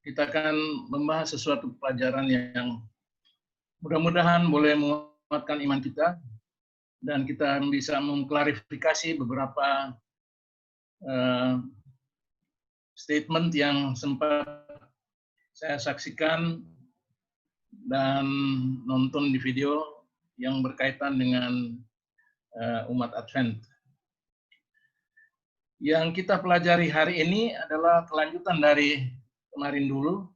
kita akan membahas sesuatu pelajaran yang mudah-mudahan boleh menguatkan iman kita dan kita bisa mengklarifikasi beberapa statement yang sempat saya saksikan dan nonton di video yang berkaitan dengan umat Advent. Yang kita pelajari hari ini adalah kelanjutan dari kemarin dulu.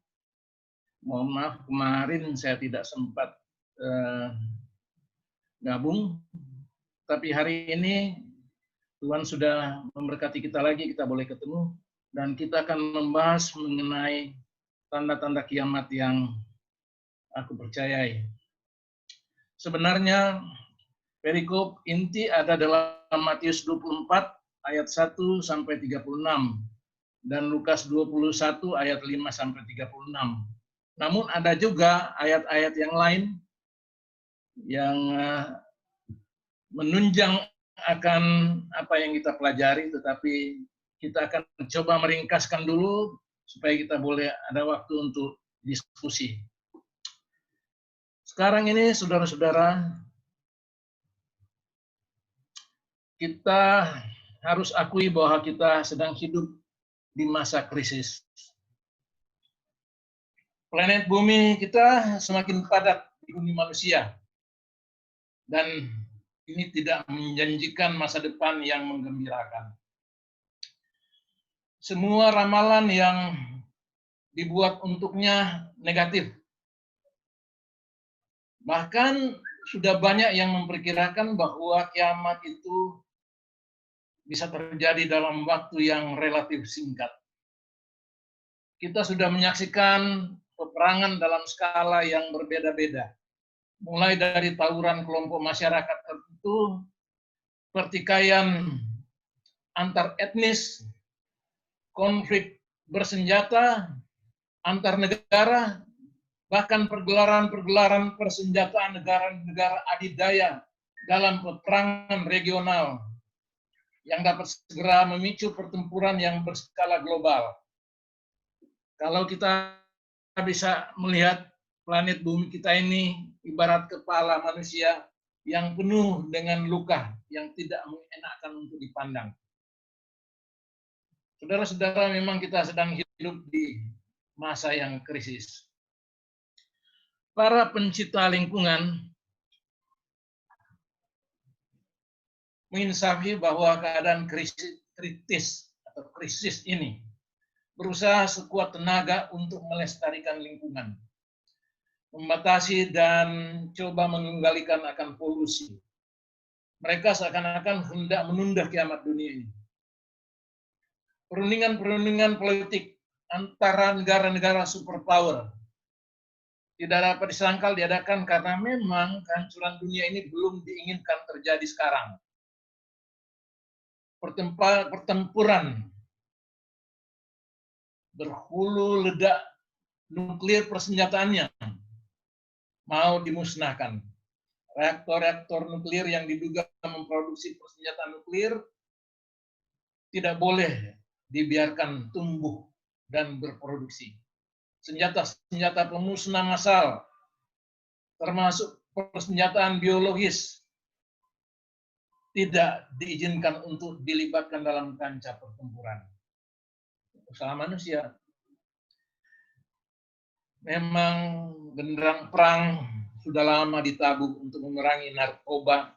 Mohon maaf, kemarin saya tidak sempat gabung, tapi hari ini Tuhan sudah memberkati kita lagi, kita boleh ketemu, dan kita akan membahas mengenai tanda-tanda kiamat yang aku percayai. Sebenarnya perikop inti ada dalam Matius 24 ayat 1 sampai 36 dan Lukas 21 ayat 5 sampai 36. Namun ada juga ayat-ayat yang lain yang menunjang akan apa yang kita pelajari, tetapi kita akan coba meringkaskan dulu supaya kita boleh ada waktu untuk diskusi. Sekarang ini, saudara-saudara, kita harus akui bahwa kita sedang hidup di masa krisis. Planet bumi kita semakin padat dihuni manusia. Dan ini tidak menjanjikan masa depan yang menggembirakan. Semua ramalan yang dibuat untuknya negatif. Bahkan sudah banyak yang memperkirakan bahwa kiamat itu bisa terjadi dalam waktu yang relatif singkat. Kita sudah menyaksikan peperangan dalam skala yang berbeda-beda. Mulai dari tawuran kelompok masyarakat tertentu, pertikaian antar etnis, konflik bersenjata antar negara, bahkan pergelaran-pergelaran persenjataan negara-negara adidaya dalam peperangan regional yang dapat segera memicu pertempuran yang berskala global. Kalau kita bisa melihat planet bumi kita ini ibarat kepala manusia yang penuh dengan luka yang tidak mengenakan untuk dipandang. Saudara-saudara, memang kita sedang hidup di masa yang krisis. Para pencipta lingkungan menginsafi bahwa keadaan kritis atau krisis ini berusaha sekuat tenaga untuk melestarikan lingkungan, membatasi dan coba mengendalikan akan polusi. Mereka seakan-akan hendak menunda kiamat dunia ini. Perundingan-perundingan politik antara negara-negara superpower tidak dapat disangkal diadakan karena memang kehancuran dunia ini belum diinginkan terjadi sekarang. Pertempuran berhulu ledak nuklir persenjataannya mau dimusnahkan. Reaktor-reaktor nuklir yang diduga memproduksi persenjataan nuklir tidak boleh dibiarkan tumbuh dan berproduksi. Senjata-senjata pemusnah massal, termasuk persenjataan biologis, tidak diizinkan untuk dilibatkan dalam kancah pertempuran. Usaha manusia. Memang genderang perang sudah lama ditabung untuk memerangi narkoba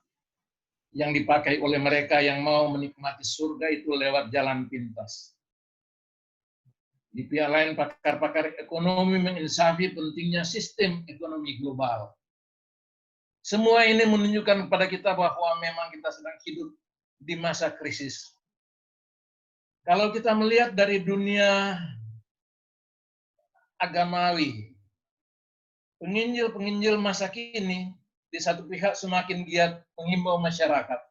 yang dipakai oleh mereka yang mau menikmati surga itu lewat jalan pintas. Di pihak lain, pakar-pakar ekonomi menginsafi pentingnya sistem ekonomi global. Semua ini menunjukkan kepada kita bahwa memang kita sedang hidup di masa krisis. Kalau kita melihat dari dunia agamawi, penginjil-penginjil masa kini di satu pihak semakin giat mengimbau masyarakat,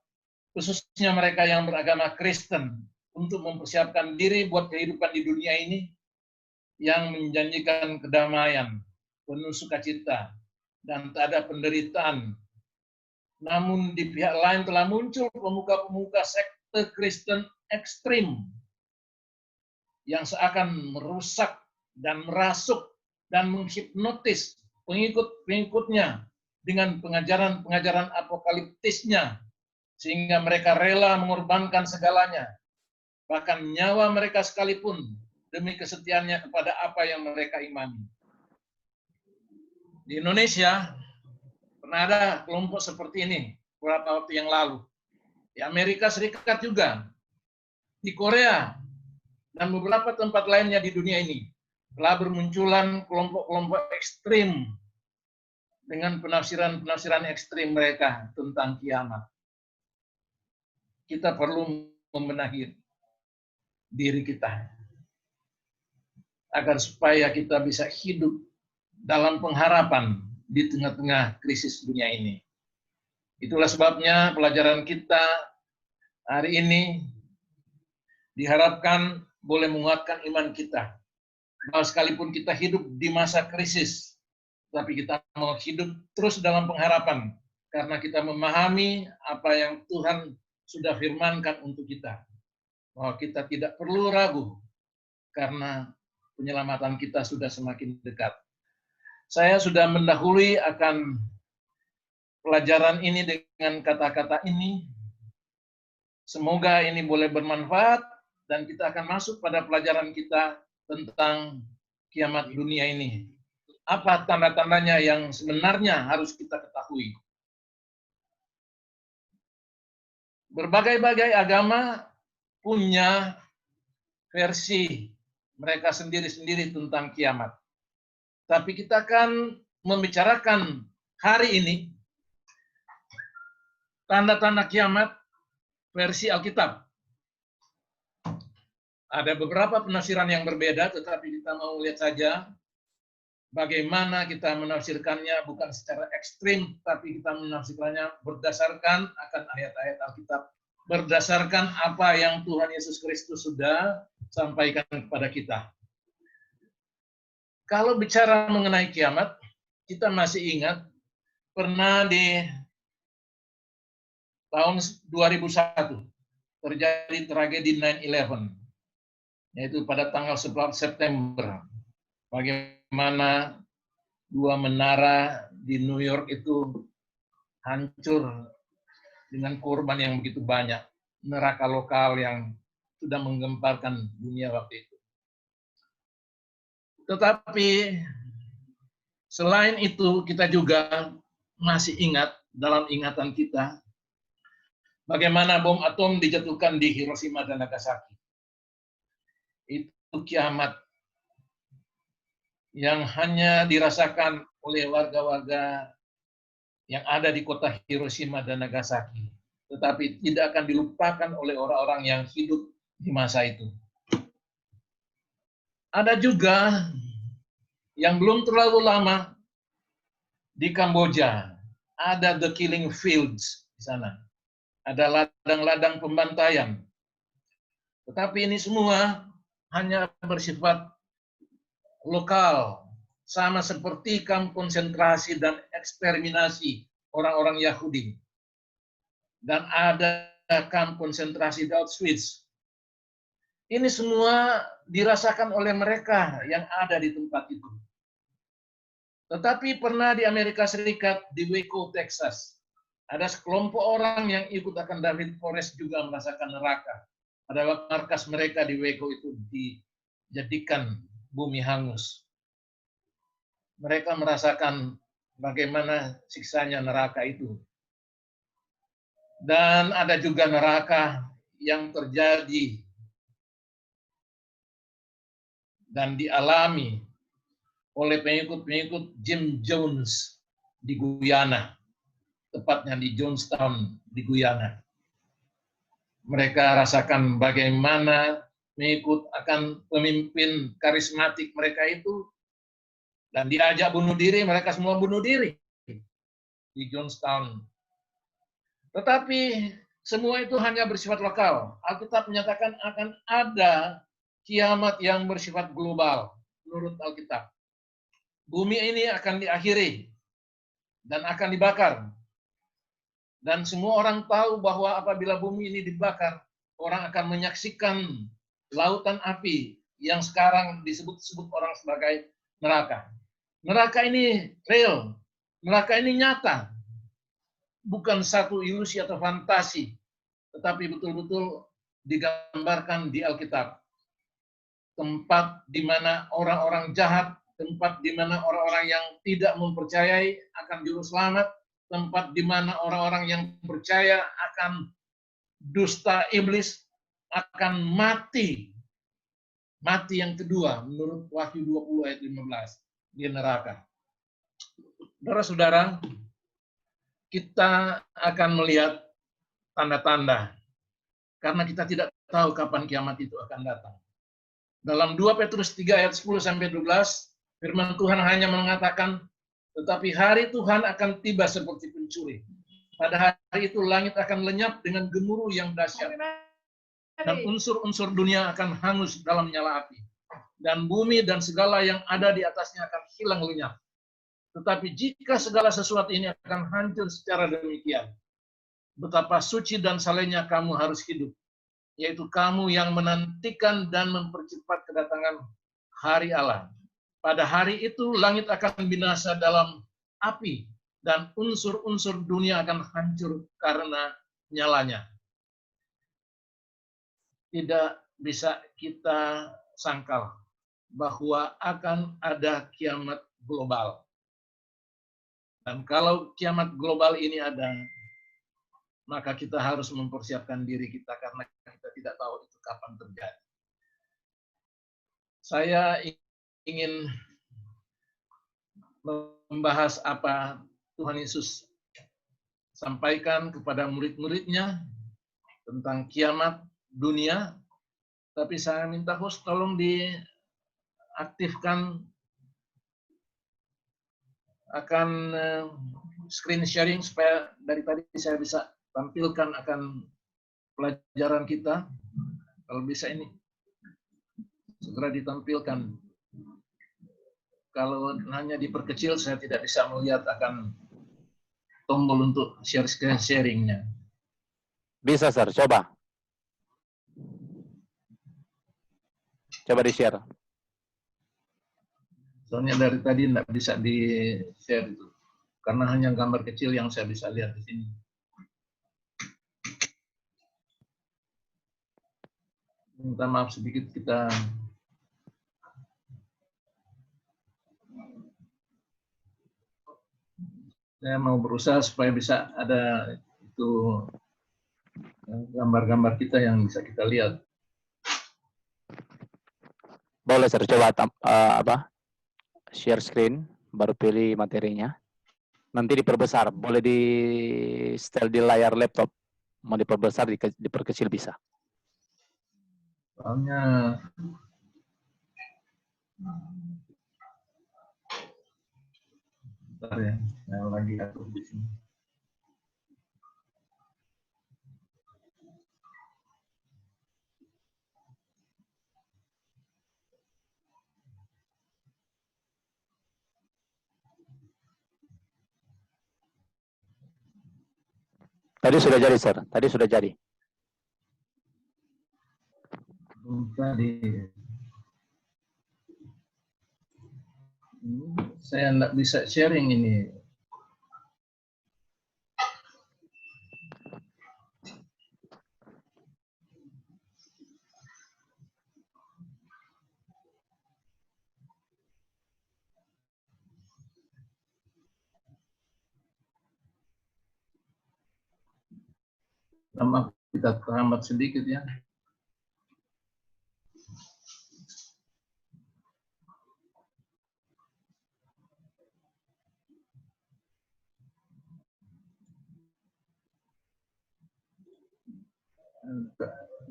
khususnya mereka yang beragama Kristen, untuk mempersiapkan diri buat kehidupan di dunia ini yang menjanjikan kedamaian, penuh sukacita, dan tak ada penderitaan. Namun di pihak lain telah muncul pemuka-pemuka sekte Kristen ekstrim yang seakan merusak dan merasuk dan menghipnotis pengikut-pengikutnya dengan pengajaran-pengajaran apokaliptisnya, sehingga mereka rela mengorbankan segalanya, bahkan nyawa mereka sekalipun, demi kesetiaannya kepada apa yang mereka imani. Di Indonesia, pernah ada kelompok seperti ini beberapa waktu yang lalu. Di Amerika Serikat juga, di Korea, dan beberapa tempat lainnya di dunia ini, telah bermunculan kelompok-kelompok ekstrim dengan penafsiran-penafsiran ekstrim mereka tentang kiamat. Kita perlu membenahi diri kita agar supaya kita bisa hidup dalam pengharapan di tengah-tengah krisis dunia ini. Itulah sebabnya pelajaran kita hari ini diharapkan boleh menguatkan iman kita. Bahwa sekalipun kita hidup di masa krisis, tapi kita mau hidup terus dalam pengharapan, karena kita memahami apa yang Tuhan sudah firmankan untuk kita. Bahwa kita tidak perlu ragu, karena penyelamatan kita sudah semakin dekat. Saya sudah mendahului akan pelajaran ini dengan kata-kata ini. Semoga ini boleh bermanfaat, dan kita akan masuk pada pelajaran kita tentang kiamat dunia ini. Apa tanda-tandanya yang sebenarnya harus kita ketahui? Berbagai-bagai agama punya versi mereka sendiri-sendiri tentang kiamat. Tapi kita akan membicarakan hari ini tanda-tanda kiamat versi Alkitab. Ada beberapa penafsiran yang berbeda, tetapi kita mau lihat saja bagaimana kita menafsirkannya, bukan secara ekstrim, tapi kita menafsirkannya berdasarkan akan ayat-ayat Alkitab, berdasarkan apa yang Tuhan Yesus Kristus sudah sampaikan kepada kita. Kalau bicara mengenai kiamat, kita masih ingat pernah di tahun 2001 terjadi tragedi 9/11, yaitu pada tanggal 11 September. Bagaimana dua menara di New York itu hancur dengan korban yang begitu banyak, neraka lokal yang sudah menggemparkan dunia waktu itu. Tetapi selain itu, kita juga masih ingat dalam ingatan kita bagaimana bom atom dijatuhkan di Hiroshima dan Nagasaki. Itu kiamat yang hanya dirasakan oleh warga-warga yang ada di kota Hiroshima dan Nagasaki, tetapi tidak akan dilupakan oleh orang-orang yang hidup di masa itu. Ada juga yang belum terlalu lama di Kamboja, ada the killing fields di sana. Ada ladang-ladang pembantaian. Tetapi ini semua hanya bersifat lokal, sama seperti kamp konsentrasi dan eksterminasi orang-orang Yahudi. Dan ada kamp konsentrasi di Auschwitz. Ini semua dirasakan oleh mereka yang ada di tempat itu. Tetapi pernah di Amerika Serikat, di Waco, Texas, ada sekelompok orang yang ikut akan David Forrest juga merasakan neraka. Pada markas mereka di Waco itu dijadikan bumi hangus. Mereka merasakan bagaimana siksanya neraka itu. Dan ada juga neraka yang terjadi dan dialami oleh pengikut-pengikut Jim Jones di Guyana, tepatnya di Jonestown di Guyana. Mereka rasakan bagaimana mengikut akan pemimpin karismatik mereka itu, dan diajak bunuh diri, mereka semua bunuh diri di Jonestown. Tetapi semua itu hanya bersifat lokal. Alkitab menyatakan akan ada kiamat yang bersifat global menurut Alkitab. Bumi ini akan diakhiri dan akan dibakar. Dan semua orang tahu bahwa apabila bumi ini dibakar, orang akan menyaksikan lautan api yang sekarang disebut-sebut orang sebagai neraka. Neraka ini real, neraka ini nyata, bukan satu ilusi atau fantasi, tetapi betul-betul digambarkan di Alkitab. Tempat di mana orang-orang jahat, tempat di mana orang-orang yang tidak mempercayai akan juru selamat, tempat di mana orang-orang yang percaya akan dusta iblis akan mati. Mati yang kedua menurut Wahyu 20 ayat 15 di neraka. Saudara-saudara, kita akan melihat tanda-tanda karena kita tidak tahu kapan kiamat itu akan datang. Dalam 2 Petrus 3 ayat 10 sampai 12, firman Tuhan hanya mengatakan, tetapi hari Tuhan akan tiba seperti pencuri. Pada hari itu langit akan lenyap dengan gemuruh yang dahsyat. Dan unsur-unsur dunia akan hangus dalam nyala api. Dan bumi dan segala yang ada di atasnya akan hilang lenyap. Tetapi jika segala sesuatu ini akan hancur secara demikian, betapa suci dan salehnya kamu harus hidup. Yaitu kamu yang menantikan dan mempercepat kedatangan hari Allah. Pada hari itu langit akan binasa dalam api dan unsur-unsur dunia akan hancur karena nyalanya. Tidak bisa kita sangkal bahwa akan ada kiamat global. Dan kalau kiamat global ini ada, maka kita harus mempersiapkan diri kita karena kita tidak tahu itu kapan terjadi. Saya ingin membahas apa Tuhan Yesus sampaikan kepada murid-muridnya tentang kiamat dunia, tapi saya minta host tolong diaktifkan akan screen sharing supaya dari tadi saya bisa tampilkan akan pelajaran kita. Kalau bisa ini segera ditampilkan. Kalau hanya diperkecil saya tidak bisa melihat akan tombol untuk share screen sharingnya. Bisa, Sir. Coba. Coba di-share. Soalnya dari tadi tidak bisa di-share itu. Karena hanya gambar kecil yang saya bisa lihat di sini. Minta maaf sedikit kita saya mau berusaha supaya bisa ada itu gambar-gambar kita yang bisa kita lihat. Boleh, Sir. Coba share screen, baru pilih materinya. Nanti diperbesar. Boleh di setel di layar laptop. Mau diperbesar, diperkecil bisa. Soalnya bentar ya, saya lagi atur di sini. Tadi sudah jadi, Sir. Tadi sudah jadi. Tadi saya tidak bisa sharing ini. Maaf, kita terhambat sedikit ya.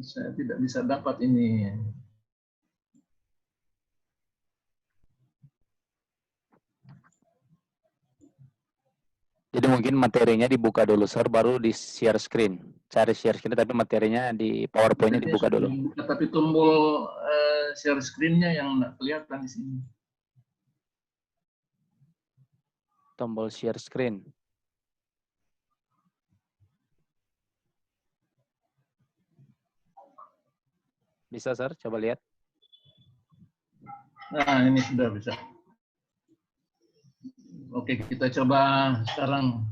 Saya tidak bisa dapat ini. Jadi mungkin materinya dibuka dulu, Sir, baru di share screen. Cari share screen, tapi materinya di PowerPoint-nya dibuka dulu. Tapi tombol share screen-nya yang tidak kelihatan di sini. Tombol share screen. Bisa, Sir? Coba lihat. Nah, ini sudah bisa. Oke, kita coba sekarang.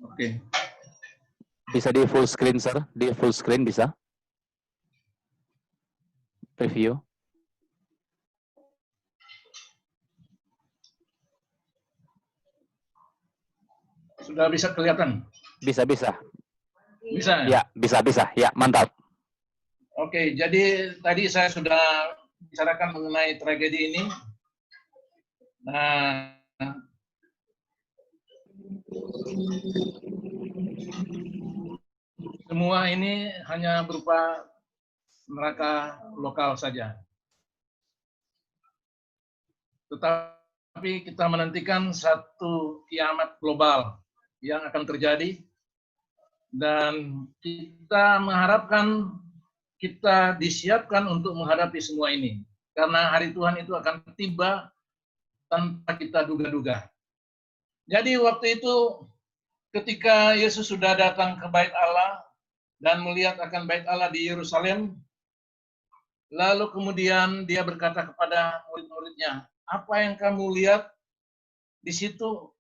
Oke. Bisa di full screen, sir. Di full screen bisa. Preview. Sudah bisa kelihatan? Bisa. Bisa Ya, bisa. Ya, mantap. Oke, jadi tadi saya sudah bicarakan mengenai tragedi ini. Nah, semua ini hanya berupa neraka lokal saja. Tetapi kita menantikan satu kiamat global yang akan terjadi, dan kita mengharapkan kita disiapkan untuk menghadapi semua ini. Karena hari Tuhan itu akan tiba tanpa kita duga-duga. Jadi waktu itu ketika Yesus sudah datang ke Bait Allah dan melihat akan Bait Allah di Yerusalem, lalu kemudian dia berkata kepada murid-muridnya, apa yang kamu lihat di situ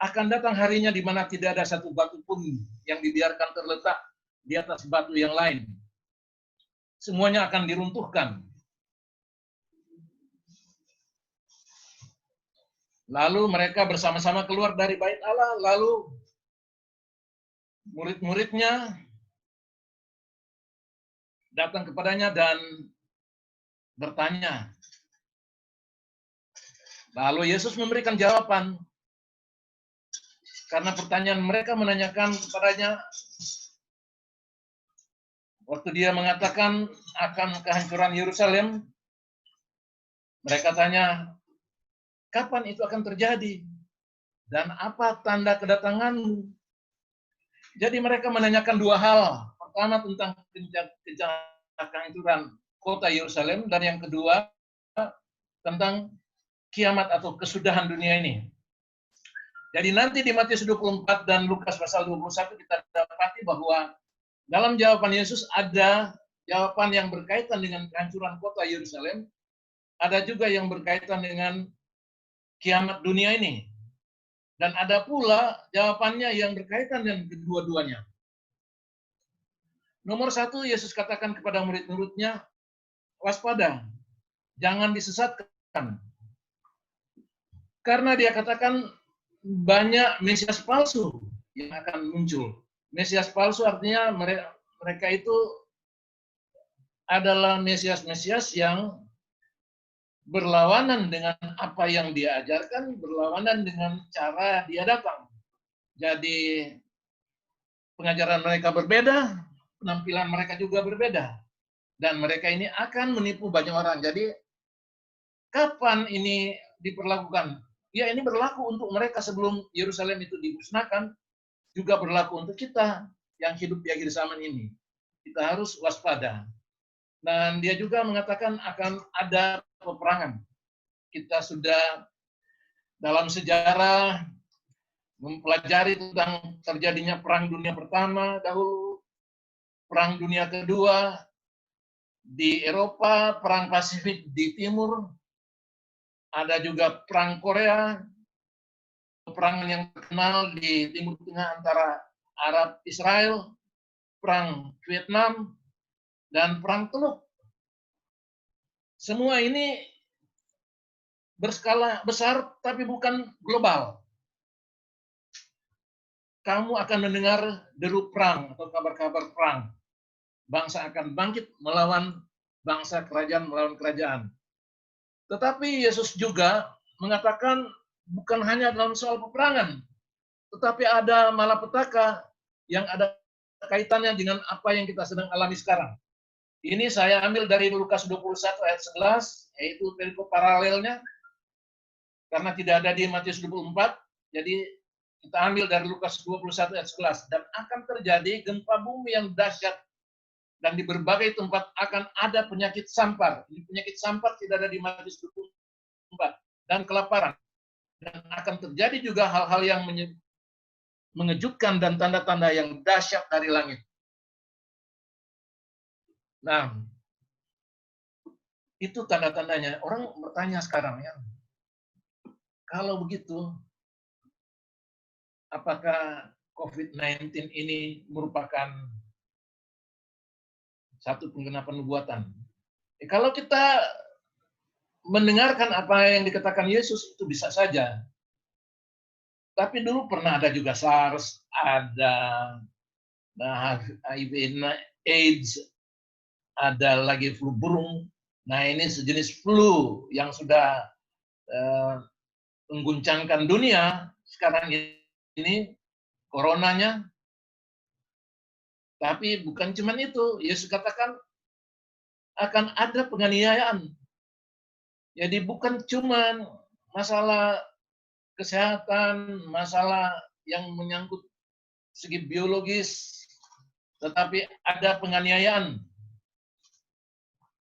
akan datang harinya di mana tidak ada satu batu pun yang dibiarkan terletak di atas batu yang lain. Semuanya akan diruntuhkan. Lalu mereka bersama-sama keluar dari Bait Allah, lalu murid-muridnya datang kepadanya dan bertanya. Lalu Yesus memberikan jawaban. Karena pertanyaan mereka menanyakan kepadanya, waktu dia mengatakan akan kehancuran Yerusalem, mereka tanya, kapan itu akan terjadi? Dan apa tanda kedatanganmu? Jadi mereka menanyakan dua hal. Pertama tentang kehancuran kota Yerusalem, dan yang kedua tentang kiamat atau kesudahan dunia ini. Jadi nanti di Matius 24 dan Lukas pasal 21 kita dapati bahwa dalam jawaban Yesus ada jawaban yang berkaitan dengan kehancuran kota Yerusalem, ada juga yang berkaitan dengan kiamat dunia ini. Dan ada pula jawabannya yang berkaitan dengan kedua-duanya. Nomor satu, Yesus katakan kepada murid-muridnya, waspada, jangan disesatkan. Karena dia katakan banyak mesias palsu yang akan muncul. Mesias palsu artinya mereka itu adalah mesias-mesias yang berlawanan dengan apa yang dia ajarkan, berlawanan dengan cara dia datang. Jadi pengajaran mereka berbeda, penampilan mereka juga berbeda. Dan mereka ini akan menipu banyak orang. Jadi kapan ini diperlakukan? Ya, ini berlaku untuk mereka sebelum Yerusalem itu dimusnahkan, juga berlaku untuk kita yang hidup di akhir zaman ini. Kita harus waspada. Dan dia juga mengatakan akan ada peperangan. Kita sudah dalam sejarah mempelajari tentang terjadinya Perang Dunia Pertama dahulu, Perang Dunia Kedua di Eropa, Perang Pasifik di Timur, ada juga Perang Korea, peperangan yang terkenal di Timur Tengah antara Arab Israel, Perang Vietnam, dan Perang Teluk. Semua ini berskala besar tapi bukan global. Kamu akan mendengar deru perang atau kabar-kabar perang. Bangsa akan bangkit melawan bangsa, kerajaan melawan kerajaan. Tetapi Yesus juga mengatakan bukan hanya dalam soal peperangan, tetapi ada malapetaka yang ada kaitannya dengan apa yang kita sedang alami sekarang. Ini saya ambil dari Lukas 21 ayat 11, yaitu perikop paralelnya, karena tidak ada di Matius 24, jadi kita ambil dari Lukas 21 ayat 11. Dan akan terjadi gempa bumi yang dahsyat, dan di berbagai tempat akan ada penyakit sampar. Ini penyakit sampar tidak ada di Matius 24. Dan kelaparan. Dan akan terjadi juga hal-hal yang mengejutkan dan tanda-tanda yang dahsyat dari langit. Nah, itu tanda-tandanya. Orang bertanya sekarang ya, kalau begitu, apakah COVID-19 ini merupakan satu penggenapan nubuatan? Kalau kita mendengarkan apa yang dikatakan Yesus, itu bisa saja. Tapi dulu pernah ada juga SARS, ada HIV, AIDS, ada lagi flu burung. Nah, ini sejenis flu yang sudah mengguncangkan dunia sekarang ini, coronanya. Tapi bukan cuma itu, Yesus katakan akan ada penganiayaan. Jadi bukan cuma masalah kesehatan, masalah yang menyangkut segi biologis, tetapi ada penganiayaan.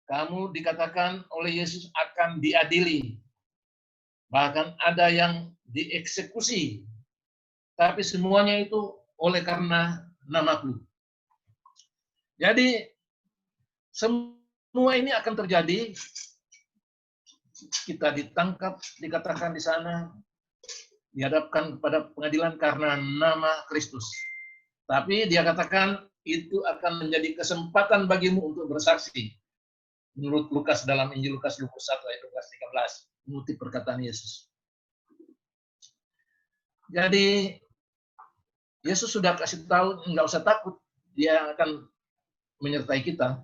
Kamu dikatakan oleh Yesus akan diadili. Bahkan ada yang dieksekusi. Tapi semuanya itu oleh karena namaku. Jadi semua ini akan terjadi. Kita ditangkap, dikatakan di sana, dihadapkan kepada pengadilan karena nama Kristus. Tapi dia katakan itu akan menjadi kesempatan bagimu untuk bersaksi. Menurut Lukas dalam Injil Lukas 21 ayat 13, mengutip perkataan Yesus. Jadi Yesus sudah kasih tahu, nggak usah takut, dia akan menyertai kita.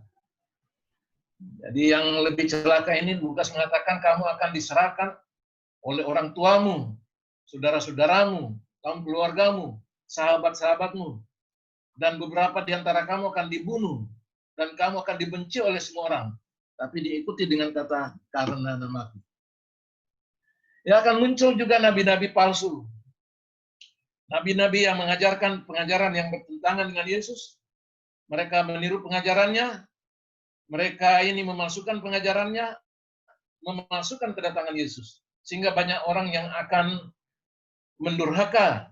Jadi yang lebih celaka ini, Lukas mengatakan kamu akan diserahkan oleh orang tuamu, saudara-saudaramu, kaum keluargamu, sahabat-sahabatmu, dan beberapa di antara kamu akan dibunuh, dan kamu akan dibenci oleh semua orang. Tapi diikuti dengan kata, karena namaku. Ya, akan muncul juga nabi-nabi palsu. Nabi-nabi yang mengajarkan pengajaran yang bertentangan dengan Yesus. Mereka meniru pengajarannya. Mereka ini memasukkan pengajarannya, memasukkan kedatangan Yesus. Sehingga banyak orang yang akan mendurhaka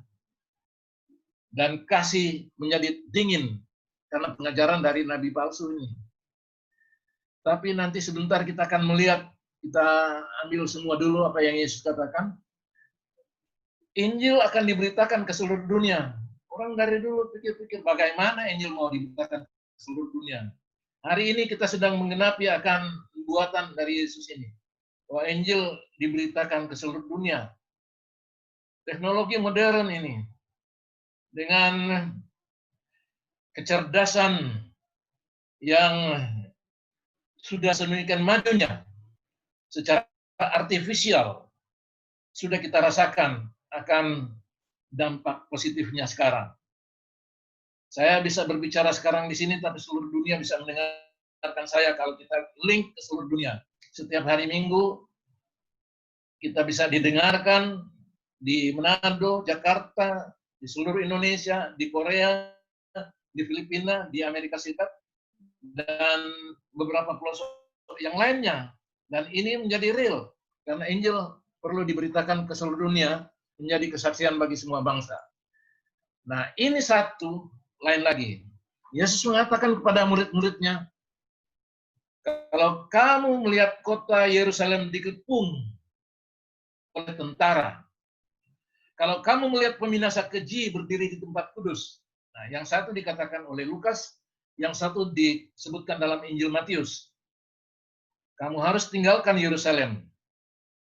dan kasih menjadi dingin karena pengajaran dari nabi palsu ini. Tapi nanti sebentar kita akan melihat, kita ambil semua dulu apa yang Yesus katakan. Injil akan diberitakan ke seluruh dunia. Orang dari dulu pikir-pikir bagaimana Injil mau diberitakan ke seluruh dunia. Hari ini kita sedang menggenapi akan buatan dari Yesus ini. Bahwa Injil diberitakan ke seluruh dunia. Teknologi modern ini, dengan kecerdasan yang sudah sedemikian majunya, secara artifisial, sudah kita rasakan akan dampak positifnya sekarang. Saya bisa berbicara sekarang di sini, tapi seluruh dunia bisa mendengarkan saya kalau kita link ke seluruh dunia. Setiap hari Minggu, kita bisa didengarkan di Manado, Jakarta, di seluruh Indonesia, di Korea, di Filipina, di Amerika Serikat, dan beberapa pelosok yang lainnya. Dan ini menjadi real, karena Injil perlu diberitakan ke seluruh dunia, menjadi kesaksian bagi semua bangsa. Nah, ini satu, lain lagi. Yesus mengatakan kepada murid-muridnya, kalau kamu melihat kota Yerusalem dikepung oleh tentara, kalau kamu melihat peminasa keji berdiri di tempat kudus, nah, yang satu dikatakan oleh Lukas, yang satu disebutkan dalam Injil Matius. Kamu harus tinggalkan Yerusalem,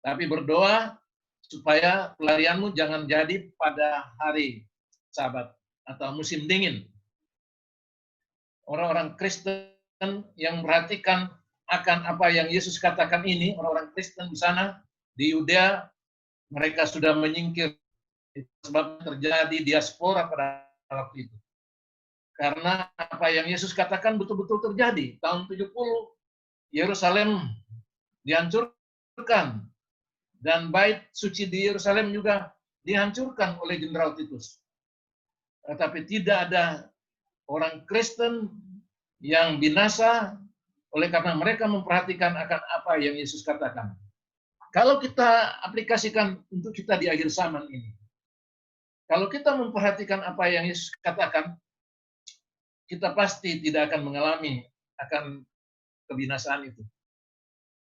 tapi berdoa supaya pelarianmu jangan jadi pada hari Sabat atau musim dingin. Orang-orang Kristen yang memperhatikan akan apa yang Yesus katakan ini, orang-orang Kristen di sana, di Yudea, mereka sudah menyingkir, sebab terjadi diaspora pada waktu itu. Karena apa yang Yesus katakan betul-betul terjadi. Tahun 70, Yerusalem dihancurkan. Dan bait suci di Yerusalem juga dihancurkan oleh Jenderal Titus. Tetapi tidak ada orang Kristen yang binasa oleh karena mereka memperhatikan akan apa yang Yesus katakan. Kalau kita aplikasikan untuk kita di akhir zaman ini, kalau kita memperhatikan apa yang Yesus katakan, kita pasti tidak akan mengalami akan kebinasaan itu.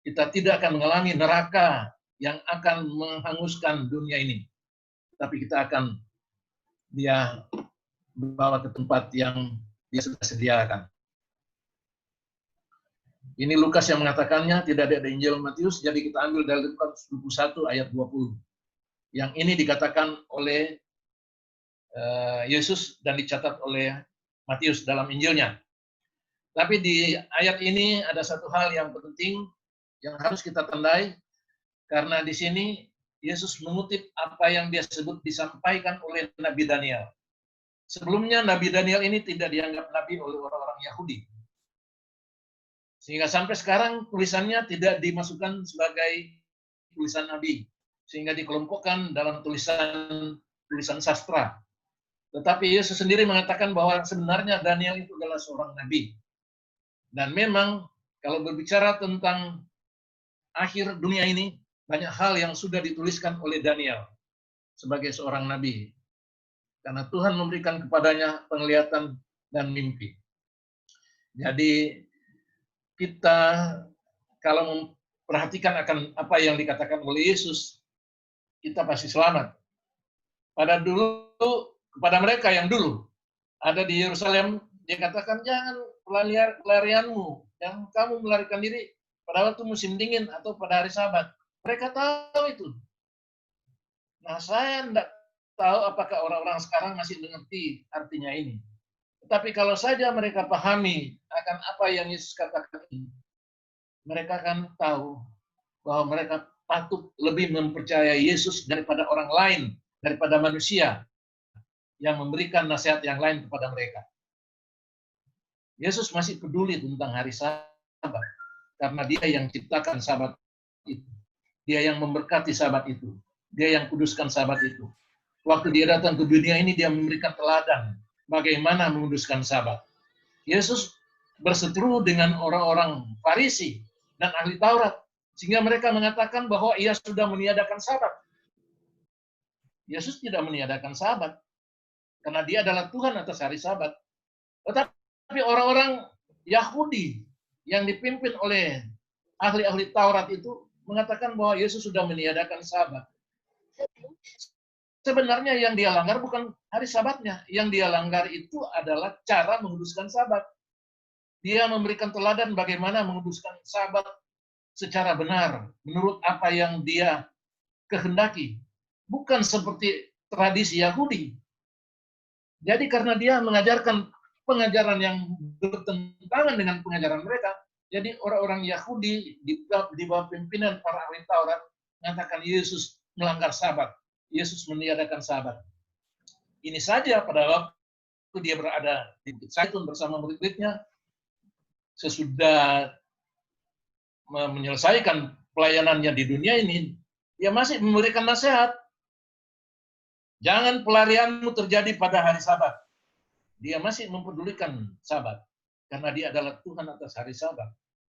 Kita tidak akan mengalami neraka yang akan menghanguskan dunia ini. Tapi kita akan dia bawa ke tempat yang dia sudah sediakan. Ini Lukas yang mengatakannya, tidak ada di Injil Matius, jadi kita ambil dari Lukas 21 ayat 20. Yang ini dikatakan oleh Yesus dan dicatat oleh Matius dalam Injilnya. Tapi di ayat ini ada satu hal yang penting yang harus kita tandai, karena di sini Yesus mengutip apa yang dia sebut disampaikan oleh Nabi Daniel. Sebelumnya Nabi Daniel ini tidak dianggap nabi oleh orang-orang Yahudi. Sehingga sampai sekarang tulisannya tidak dimasukkan sebagai tulisan nabi. Sehingga dikelompokkan dalam tulisan sastra. Tetapi Yesus sendiri mengatakan bahwa sebenarnya Daniel itu adalah seorang nabi. Dan memang kalau berbicara tentang akhir dunia ini, banyak hal yang sudah dituliskan oleh Daniel sebagai seorang nabi. Karena Tuhan memberikan kepadanya penglihatan dan mimpi. Jadi kita kalau memperhatikan akan apa yang dikatakan oleh Yesus, kita pasti selamat. Kepada mereka yang dulu ada di Yerusalem, dia katakan jangan pelarianmu, yang kamu melarikan diri pada waktu musim dingin atau pada hari Sabat. Mereka tahu itu. Nah, saya tidak tahu apakah orang-orang sekarang masih mengerti artinya ini. Tetapi kalau saja mereka pahami akan apa yang Yesus katakan ini, mereka akan tahu bahwa mereka patut lebih mempercayai Yesus daripada orang lain, daripada manusia yang memberikan nasihat yang lain kepada mereka. Yesus masih peduli tentang hari Sabat, karena dia yang ciptakan Sabat itu. Dia yang memberkati Sabat itu. Dia yang kuduskan Sabat itu. Waktu dia datang ke dunia ini, dia memberikan teladan bagaimana menguduskan Sabat. Yesus berseteru dengan orang-orang Farisi dan ahli Taurat, sehingga mereka mengatakan bahwa ia sudah meniadakan Sabat. Yesus tidak meniadakan Sabat, karena dia adalah Tuhan atas hari Sabat. Tetapi orang-orang Yahudi yang dipimpin oleh ahli-ahli Taurat itu mengatakan bahwa Yesus sudah meniadakan Sabat. Sebenarnya yang dia langgar bukan hari Sabatnya. Yang dia langgar itu adalah cara menguduskan Sabat. Dia memberikan teladan bagaimana menguduskan Sabat secara benar, menurut apa yang dia kehendaki. Bukan seperti tradisi Yahudi. Jadi karena dia mengajarkan pengajaran yang bertentangan dengan pengajaran mereka, jadi orang-orang Yahudi di bawah pimpinan para ahli Taurat mengatakan Yesus melanggar Sabat. Yesus meniadakan Sabat. Ini saja pada waktu dia berada di Bukit Zaitun bersama murid-muridnya, sesudah menyelesaikan pelayanannya di dunia ini, dia masih memberikan nasihat. Jangan pelarianmu terjadi pada hari Sabat. Dia masih mempedulikan Sabat, karena dia adalah Tuhan atas hari Sabat.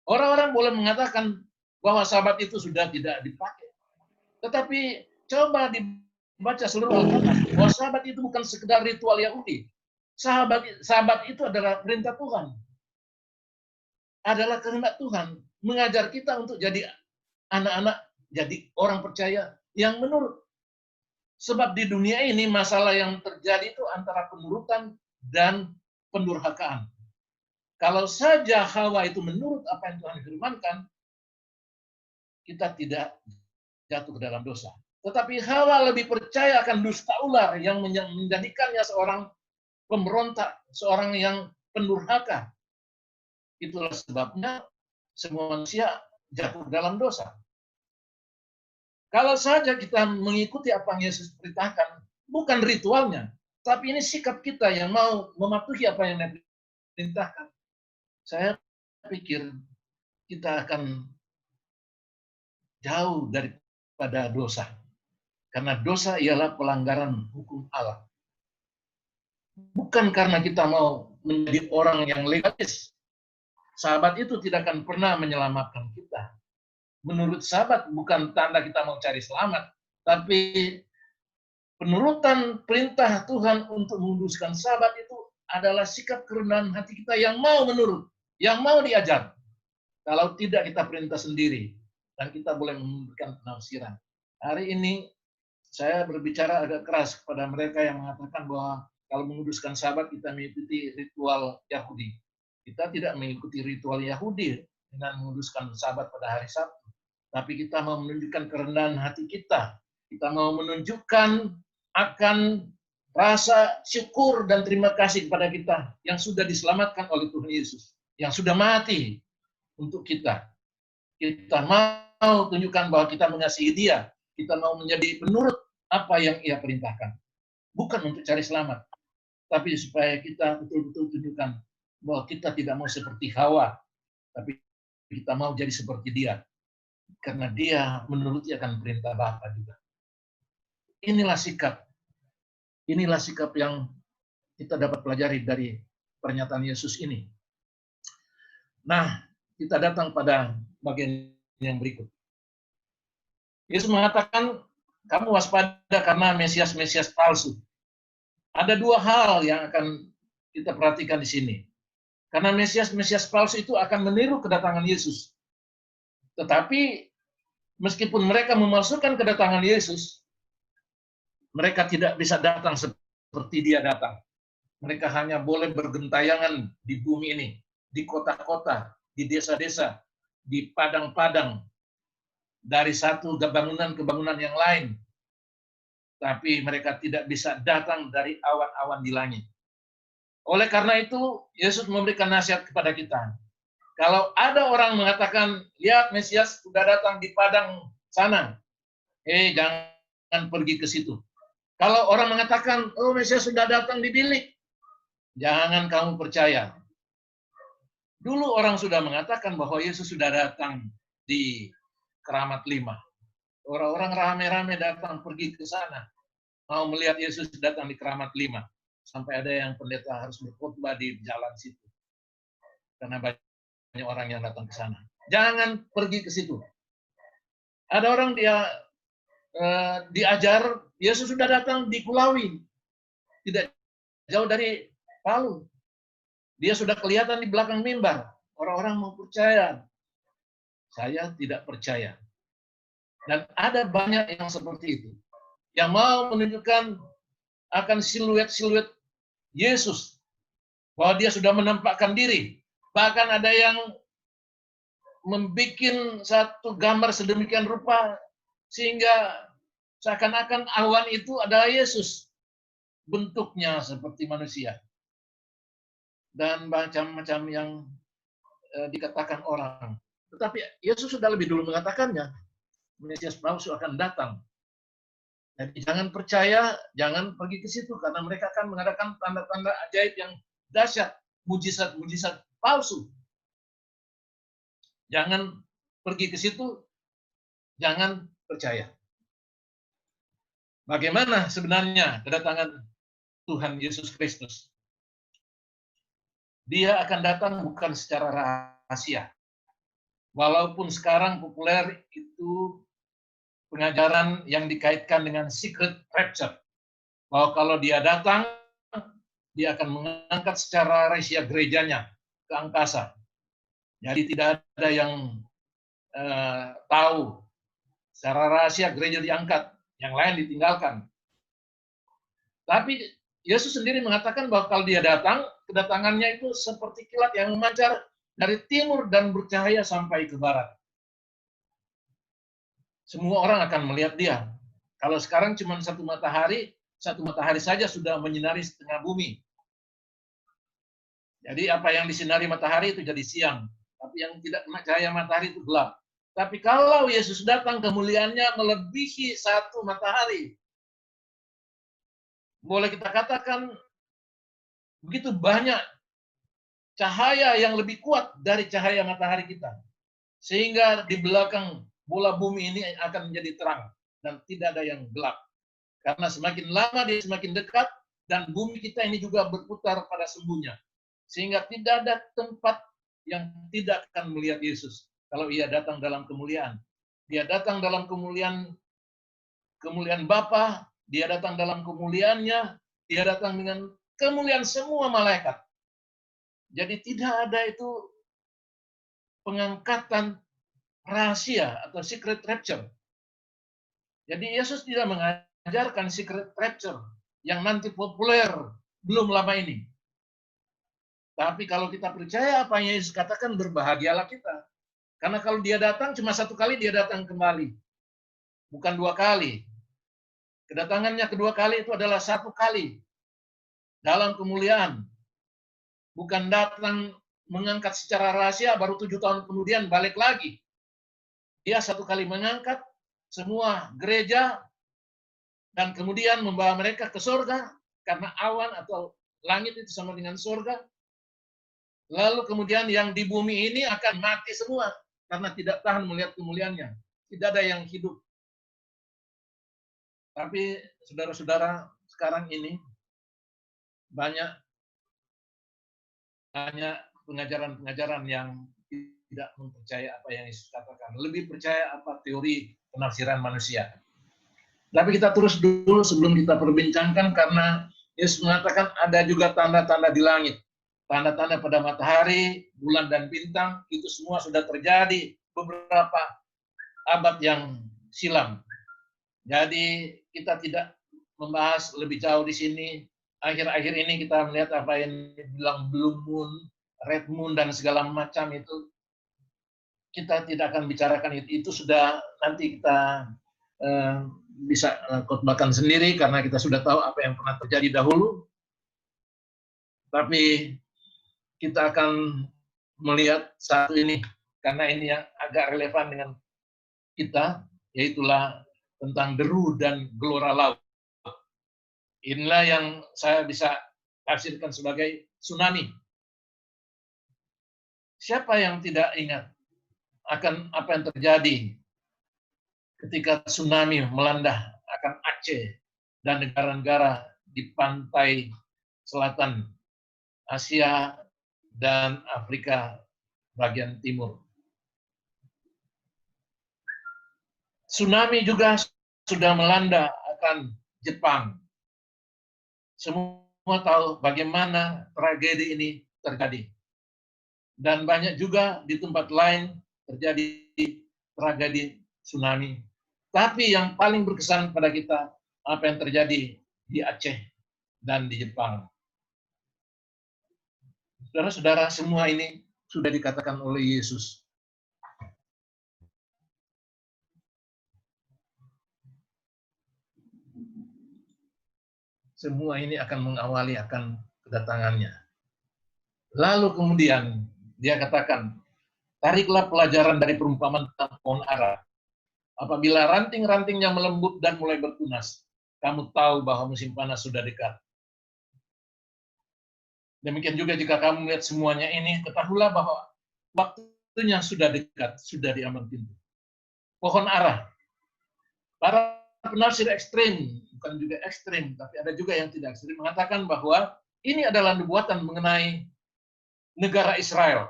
Orang-orang boleh mengatakan bahwa Sabat itu sudah tidak dipakai. Tetapi coba dibaca seluruh Alkitab, bahwa Sabat itu bukan sekedar ritual Yahudi. Sabat itu adalah perintah Tuhan. Adalah kehendak Tuhan. Mengajar kita untuk jadi anak-anak, jadi orang percaya yang menurut. Sebab di dunia ini masalah yang terjadi itu antara penurutan dan pendurhakaan. Kalau saja Hawa itu menurut apa yang Tuhan firmankan, kita tidak jatuh ke dalam dosa. Tetapi Hawa lebih percaya akan dusta ular yang menjadikannya seorang pemberontak, seorang yang pendurhaka. Itulah sebabnya semua manusia jatuh dalam dosa. Kalau saja kita mengikuti apa yang Yesus perintahkan, bukan ritualnya, tapi ini sikap kita yang mau mematuhi apa yang Nabi perintahkan. Saya pikir kita akan jauh daripada dosa. Karena dosa ialah pelanggaran hukum Allah. Bukan karena kita mau menjadi orang yang legalis. Sahabat itu tidak akan pernah menyelamatkan kita. menurut sahabat bukan tanda kita mau cari selamat, tapi penurutan perintah Tuhan untuk menguduskan sahabat itu adalah sikap kerendahan hati kita yang mau menurut, yang mau diajar. Kalau tidak kita perintah sendiri, dan kita boleh memberikan penafsiran. Hari ini saya berbicara agak keras kepada mereka yang mengatakan bahwa kalau menguduskan sahabat kita mengikuti ritual Yahudi. Kita tidak mengikuti ritual Yahudi dengan menguduskan sahabat pada hari Sabtu. Tapi kita mau menunjukkan kerendahan hati kita. Kita mau menunjukkan akan rasa syukur dan terima kasih kepada kita yang sudah diselamatkan oleh Tuhan Yesus. Yang sudah mati untuk kita. Kita mau tunjukkan bahwa kita mengasihi Dia. Kita mau menjadi penurut apa yang Ia perintahkan. Bukan untuk cari selamat. Tapi supaya kita betul-betul tunjukkan bahwa kita tidak mau seperti Hawa. Tapi kita mau jadi seperti Dia. Karena Dia menuruti akan perintah Bapa juga. Inilah sikap. Inilah sikap yang kita dapat pelajari dari pernyataan Yesus ini. Nah, kita datang pada bagian yang berikut. Yesus mengatakan, kamu waspada karena Mesias-Mesias palsu. Ada dua hal yang akan kita perhatikan di sini. Karena Mesias-Mesias palsu itu akan meniru kedatangan Yesus. Tetapi, meskipun mereka memalsukan kedatangan Yesus, mereka tidak bisa datang seperti Dia datang. Mereka hanya boleh bergentayangan di bumi ini, di kota-kota, di desa-desa, di padang-padang, dari satu bangunan ke bangunan yang lain. Tapi mereka tidak bisa datang dari awan-awan di langit. Oleh karena itu, Yesus memberikan nasihat kepada kita. Kalau ada orang mengatakan, lihat Mesias sudah datang di padang sana. Jangan pergi ke situ. Kalau orang mengatakan, oh Mesias sudah datang di bilik. Jangan kamu percaya. Dulu orang sudah mengatakan bahwa Yesus sudah datang di Keramat 5. Orang-orang rame-rame datang pergi ke sana. Mau melihat Yesus datang di Keramat 5. Sampai ada yang pendeta harus berkhotbah di jalan situ. Karena banyak orang yang datang ke sana. Jangan pergi ke situ. Ada orang dia diajar, Yesus sudah datang di Kulawi. Tidak jauh dari Palu. Dia sudah kelihatan di belakang mimbar. Orang-orang mau percaya. Saya tidak percaya. Dan ada banyak yang seperti itu. Yang mau menunjukkan akan siluet-siluet Yesus. Bahwa dia sudah menampakkan diri. Bahkan ada yang membuat satu gambar sedemikian rupa sehingga seakan-akan awan itu adalah Yesus. Bentuknya seperti manusia. Dan macam-macam yang dikatakan orang. Tetapi Yesus sudah lebih dulu mengatakannya. Mesias palsu akan datang. Jadi jangan percaya, jangan pergi ke situ. Karena mereka akan mengadakan tanda-tanda ajaib yang dahsyat. Mujizat-mujizat palsu. Jangan pergi ke situ, jangan percaya. Bagaimana sebenarnya kedatangan Tuhan Yesus Kristus? Dia akan datang bukan secara rahasia. Walaupun sekarang populer itu pengajaran yang dikaitkan dengan secret rapture. Bahwa kalau dia datang, dia akan mengangkat secara rahasia gerejanya ke angkasa. Jadi tidak ada yang tahu. Secara rahasia gereja diangkat, yang lain ditinggalkan. Tapi Yesus sendiri mengatakan bahwa kalau dia datang, kedatangannya itu seperti kilat yang memancar dari timur dan bercahaya sampai ke barat. Semua orang akan melihat dia. Kalau sekarang cuma satu matahari saja sudah menyinari setengah bumi. Jadi apa yang disinari matahari itu jadi siang. Tapi yang tidak kena cahaya matahari itu gelap. Tapi kalau Yesus datang, kemuliaannya melebihi satu matahari. Boleh kita katakan begitu banyak cahaya yang lebih kuat dari cahaya matahari kita. Sehingga di belakang bola bumi ini akan menjadi terang. Dan tidak ada yang gelap. Karena semakin lama dia semakin dekat, dan bumi kita ini juga berputar pada sembunyinya. Sehingga tidak ada tempat yang tidak akan melihat Yesus kalau ia datang dalam kemuliaan. Dia datang dalam kemuliaan Bapa, dia datang dalam kemuliaannya, dia datang dengan kemuliaan semua malaikat. Jadi tidak ada itu pengangkatan rahasia atau secret rapture. Jadi Yesus tidak mengajarkan secret rapture yang nanti populer belum lama ini. Tapi kalau kita percaya apa yang Yesus katakan, berbahagialah kita. Karena kalau dia datang cuma satu kali, dia datang kembali. Bukan dua kali. Kedatangannya kedua kali itu adalah satu kali. Dalam kemuliaan. Bukan datang mengangkat secara rahasia, baru 7 tahun kemudian balik lagi. Dia satu kali mengangkat semua gereja, dan kemudian membawa mereka ke surga, karena awan atau langit itu sama dengan surga. Lalu kemudian yang di bumi ini akan mati semua, karena tidak tahan melihat kemuliaannya. Tidak ada yang hidup. Tapi saudara-saudara, sekarang ini banyak pengajaran-pengajaran yang tidak mempercaya apa yang Yesus katakan. Lebih percaya apa teori penafsiran manusia. Tapi kita terus dulu sebelum kita perbincangkan, karena Yesus mengatakan ada juga tanda-tanda di langit. Tanda-tanda pada matahari, bulan, dan bintang, itu semua sudah terjadi beberapa abad yang silam. Jadi kita tidak membahas lebih jauh di sini. Akhir-akhir ini kita melihat apa yang dibilang blue moon, red moon, dan segala macam itu. Kita tidak akan bicarakan itu. Itu sudah nanti kita bisa khotbahkan sendiri, karena kita sudah tahu apa yang pernah terjadi dahulu. Tapi kita akan melihat satu ini, karena ini yang agak relevan dengan kita, yaitulah tentang deru dan gelora laut. Inilah yang saya bisa tafsirkan sebagai tsunami. Siapa yang tidak ingat akan apa yang terjadi ketika tsunami melanda akan Aceh dan negara-negara di pantai selatan Asia dan Afrika bagian timur. Tsunami juga sudah melanda akan Jepang. Semua tahu bagaimana tragedi ini terjadi. Dan banyak juga di tempat lain terjadi tragedi tsunami. Tapi yang paling berkesan pada kita, apa yang terjadi di Aceh dan di Jepang. Saudara-saudara, semua ini sudah dikatakan oleh Yesus. Semua ini akan mengawali akan kedatangannya. Lalu kemudian dia katakan, tariklah pelajaran dari perumpamaan tentang pohon ara. Apabila ranting-rantingnya melembut dan mulai bertunas, kamu tahu bahwa musim panas sudah dekat. Demikian juga jika kamu melihat semuanya ini, ketahuilah bahwa waktunya sudah dekat, sudah di ambang pintu. Pohon ara. Para penafsir ekstrim, bukan juga ekstrim, tapi ada juga yang tidak ekstrim, mengatakan bahwa ini adalah nubuatan mengenai negara Israel.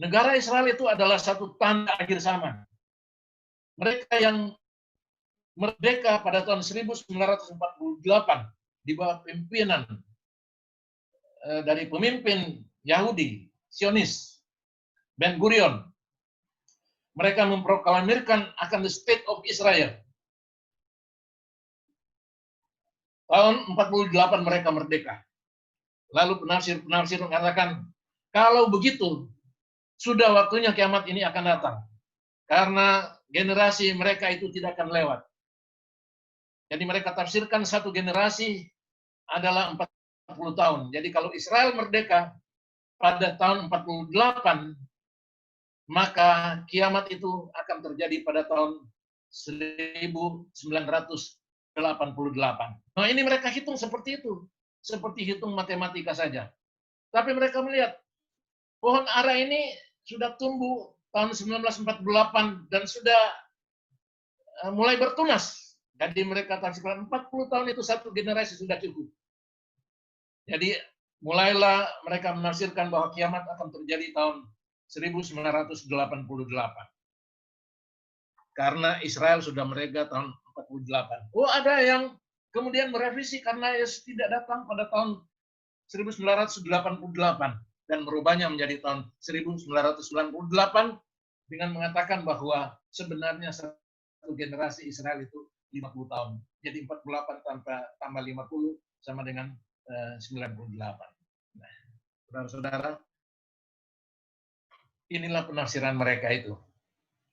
Negara Israel itu adalah satu tanda akhir zaman. Mereka yang merdeka pada tahun 1948 di bawah pimpinan dari pemimpin Yahudi, Zionis, Ben Gurion. Mereka memproklamirkan akan the state of Israel. Tahun 48 mereka merdeka. Lalu penafsir mengatakan, kalau begitu, sudah waktunya kiamat ini akan datang. Karena generasi mereka itu tidak akan lewat. Jadi mereka tafsirkan satu generasi adalah 40 tahun. Jadi kalau Israel merdeka pada tahun 48, maka kiamat itu akan terjadi pada tahun 1988. Nah, ini mereka hitung seperti itu. Seperti hitung matematika saja. Tapi mereka melihat pohon ara ini sudah tumbuh tahun 1948 dan sudah mulai bertunas. Jadi mereka tafsirkan 40 tahun itu satu generasi sudah cukup. Jadi mulailah mereka menafsirkan bahwa kiamat akan terjadi tahun 1988. karena Israel sudah mereka tahun 48. Oh, ada yang kemudian merevisi karena Yesus tidak datang pada tahun 1988 dan merubahnya menjadi tahun 1998 dengan mengatakan bahwa sebenarnya satu generasi Israel itu 50 tahun. Jadi 48 tambah 50 sama dengan 98. Nah, saudara-saudara, inilah penafsiran mereka itu.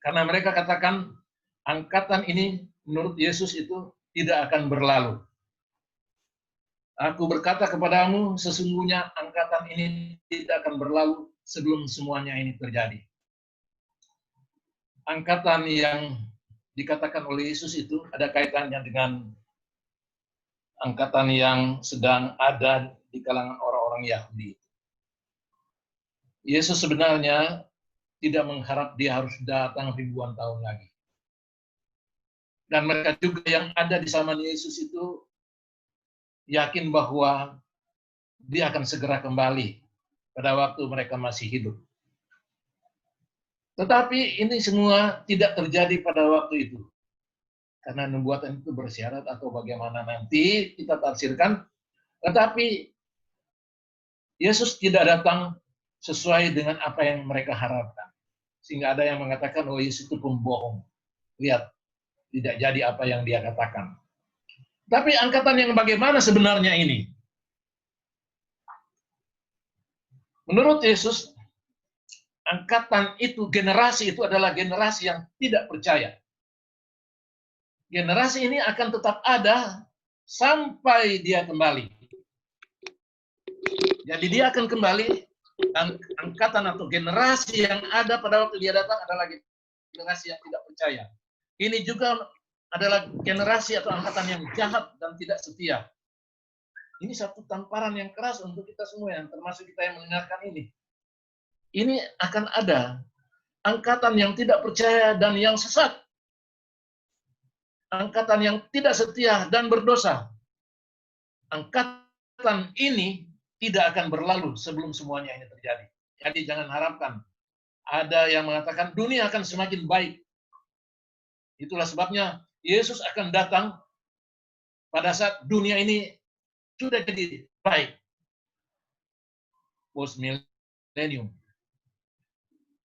Karena mereka katakan angkatan ini menurut Yesus itu tidak akan berlalu. Aku berkata kepadamu, sesungguhnya angkatan ini tidak akan berlalu sebelum semuanya ini terjadi. Angkatan yang dikatakan oleh Yesus itu ada kaitannya dengan angkatan yang sedang ada di kalangan orang-orang Yahudi. Yesus sebenarnya tidak mengharap dia harus datang ribuan tahun lagi. Dan mereka juga yang ada di zaman Yesus itu yakin bahwa dia akan segera kembali pada waktu mereka masih hidup. Tetapi ini semua tidak terjadi pada waktu itu. Karena nubuatan itu bersyarat atau bagaimana nanti kita tafsirkan. Tetapi Yesus tidak datang sesuai dengan apa yang mereka harapkan. Sehingga ada yang mengatakan, oh Yesus itu pembohong. Lihat, tidak jadi apa yang dia katakan. Tapi angkatan yang bagaimana sebenarnya ini? Menurut Yesus, angkatan itu, generasi itu adalah generasi yang tidak percaya. Generasi ini akan tetap ada sampai dia kembali. Jadi dia akan kembali, angkatan atau generasi yang ada pada waktu dia datang adalah generasi yang tidak percaya. Ini juga adalah generasi atau angkatan yang jahat dan tidak setia. Ini satu tamparan yang keras untuk kita semua, yang termasuk kita yang mendengarkan ini. Ini akan ada angkatan yang tidak percaya dan yang sesat. Angkatan yang tidak setia dan berdosa. Angkatan ini tidak akan berlalu sebelum semuanya ini terjadi. Jadi jangan harapkan. Ada yang mengatakan dunia akan semakin baik. Itulah sebabnya Yesus akan datang pada saat dunia ini sudah jadi baik. Post millennium.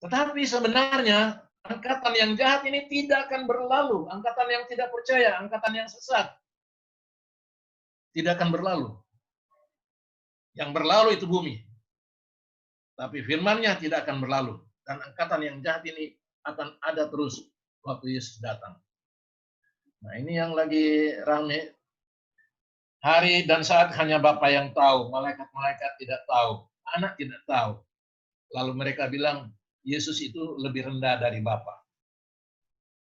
Tetapi sebenarnya angkatan yang jahat ini tidak akan berlalu. Angkatan yang tidak percaya, angkatan yang sesat, tidak akan berlalu. Yang berlalu itu bumi. Tapi firman-Nya tidak akan berlalu. Dan angkatan yang jahat ini akan ada terus waktu Yesus datang. Nah, ini yang lagi rame. Hari dan saat hanya Bapa yang tahu, malaikat-malaikat tidak tahu, anak tidak tahu. Lalu mereka bilang, Yesus itu lebih rendah dari Bapa.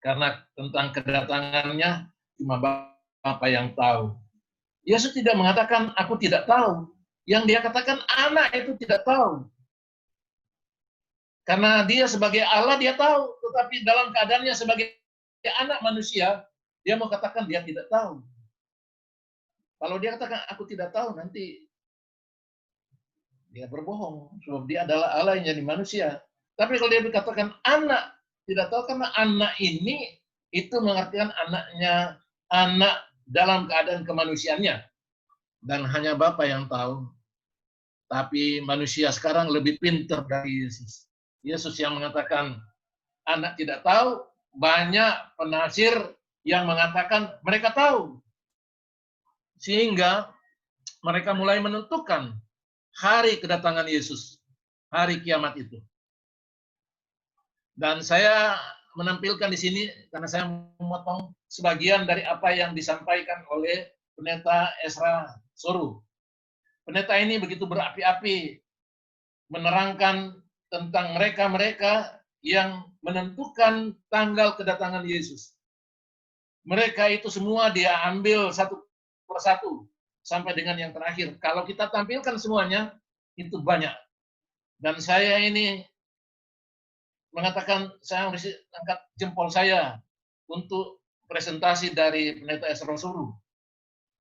Karena tentang kedatangannya, cuma Bapa yang tahu. Yesus tidak mengatakan, aku tidak tahu. Yang dia katakan, anak itu tidak tahu. Karena dia sebagai Allah, dia tahu. Tetapi dalam keadaannya sebagai anak manusia, dia mau katakan dia tidak tahu. Kalau dia katakan, aku tidak tahu, nanti dia berbohong. Sebab dia adalah Allah yang jadi manusia. Tapi kalau dia dikatakan anak, tidak tahu karena anak ini itu mengartikan anaknya, anak dalam keadaan kemanusiaannya. Dan hanya Bapa yang tahu. Tapi manusia sekarang lebih pintar dari Yesus. Yesus yang mengatakan anak tidak tahu, banyak penafsir yang mengatakan mereka tahu. Sehingga mereka mulai menentukan hari kedatangan Yesus, hari kiamat itu. Dan saya menampilkan di sini karena saya memotong sebagian dari apa yang disampaikan oleh Pendeta Ezra Soru. Pendeta ini begitu berapi-api menerangkan tentang mereka-mereka yang menentukan tanggal kedatangan Yesus. Mereka itu semua dia ambil satu persatu sampai dengan yang terakhir. Kalau kita tampilkan semuanya, itu banyak. Dan saya ini mengatakan, saya harus angkat jempol saya untuk presentasi dari Pendeta Ezra Soru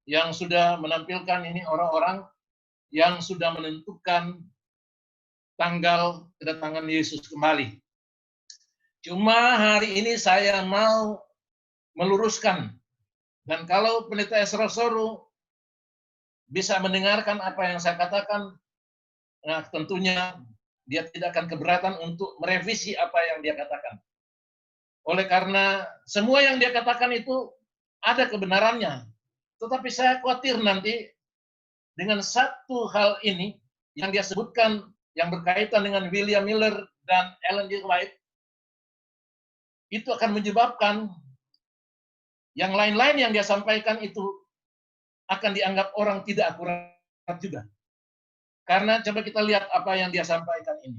yang sudah menampilkan ini orang-orang yang sudah menentukan tanggal kedatangan Yesus kembali. Cuma hari ini saya mau meluruskan. Dan kalau Pendeta Ezra Soru bisa mendengarkan apa yang saya katakan, nah tentunya dia tidak akan keberatan untuk merevisi apa yang dia katakan. Oleh karena semua yang dia katakan itu ada kebenarannya. Tetapi saya khawatir nanti dengan satu hal ini yang dia sebutkan yang berkaitan dengan William Miller dan Ellen G. White, itu akan menyebabkan yang lain-lain yang dia sampaikan itu akan dianggap orang tidak akurat juga. Karena coba kita lihat apa yang dia sampaikan ini.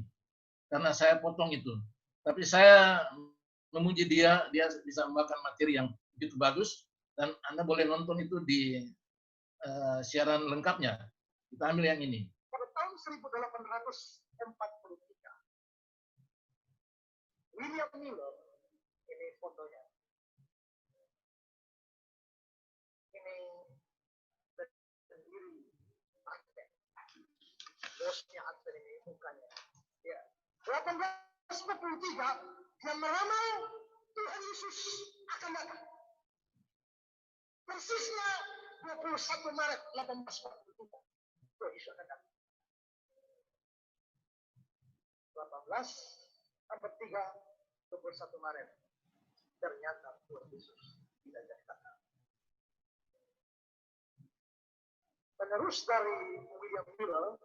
Karena saya potong itu. Tapi saya memuji dia bisa membawakan materi yang begitu bagus, dan Anda boleh nonton itu di siaran lengkapnya. Kita ambil yang ini. Pada tahun 1843, William Miller, ini fotonya. Ini sendiri Advent. Bosnya Advent ini mukanya. Ya. 1843, dia meramal Tuhan Yesus akan datang. Persisnya 21 Maret 1843. Tuhan Yesus akan datang. 1843, 21 Maret. Ternyata Tuhan Yesus tidak datang. Penerus dari William Miller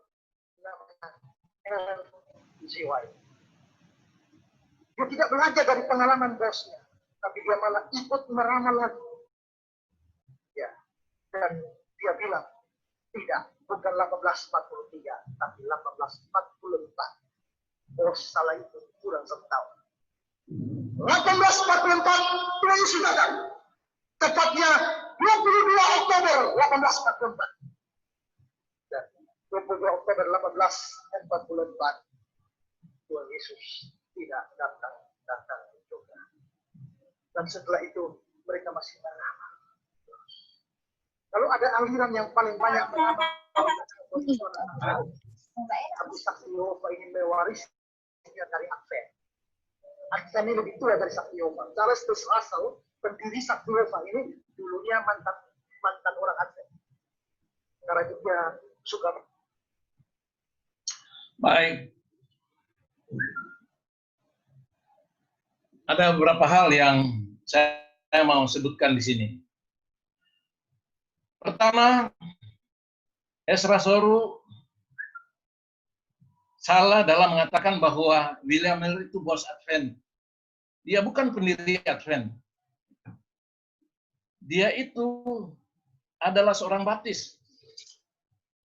namanya Ellen G. White. Dia tidak belajar dari pengalaman bosnya, tapi dia malah ikut meramal lagi. Ya, dan dia bilang, tidak, bukan 1843, tapi 1844. Bos salah itu kurang setahun. 1844, Tuhan Yesus datang. Tepatnya 22 Oktober 1844. Dan 22 Oktober 1844, Tuhan Yesus tidak datang juga. Dan setelah itu mereka masih meramal. Lalu ada aliran yang paling banyak meramal. Tapi saksi Yehova ini mewarisnya dari Advent. Advent ini lebih tua dari saksi Yehova. Charles Russell, pendiri saksi Yehova ini dulunya mantan orang Advent. Karena itu dia suka. Baik. Ada beberapa hal yang saya mau sebutkan di sini. Pertama, Ezra Soru salah dalam mengatakan bahwa William Miller itu bos Advent. Dia bukan pendiri Advent. Dia itu adalah seorang baptis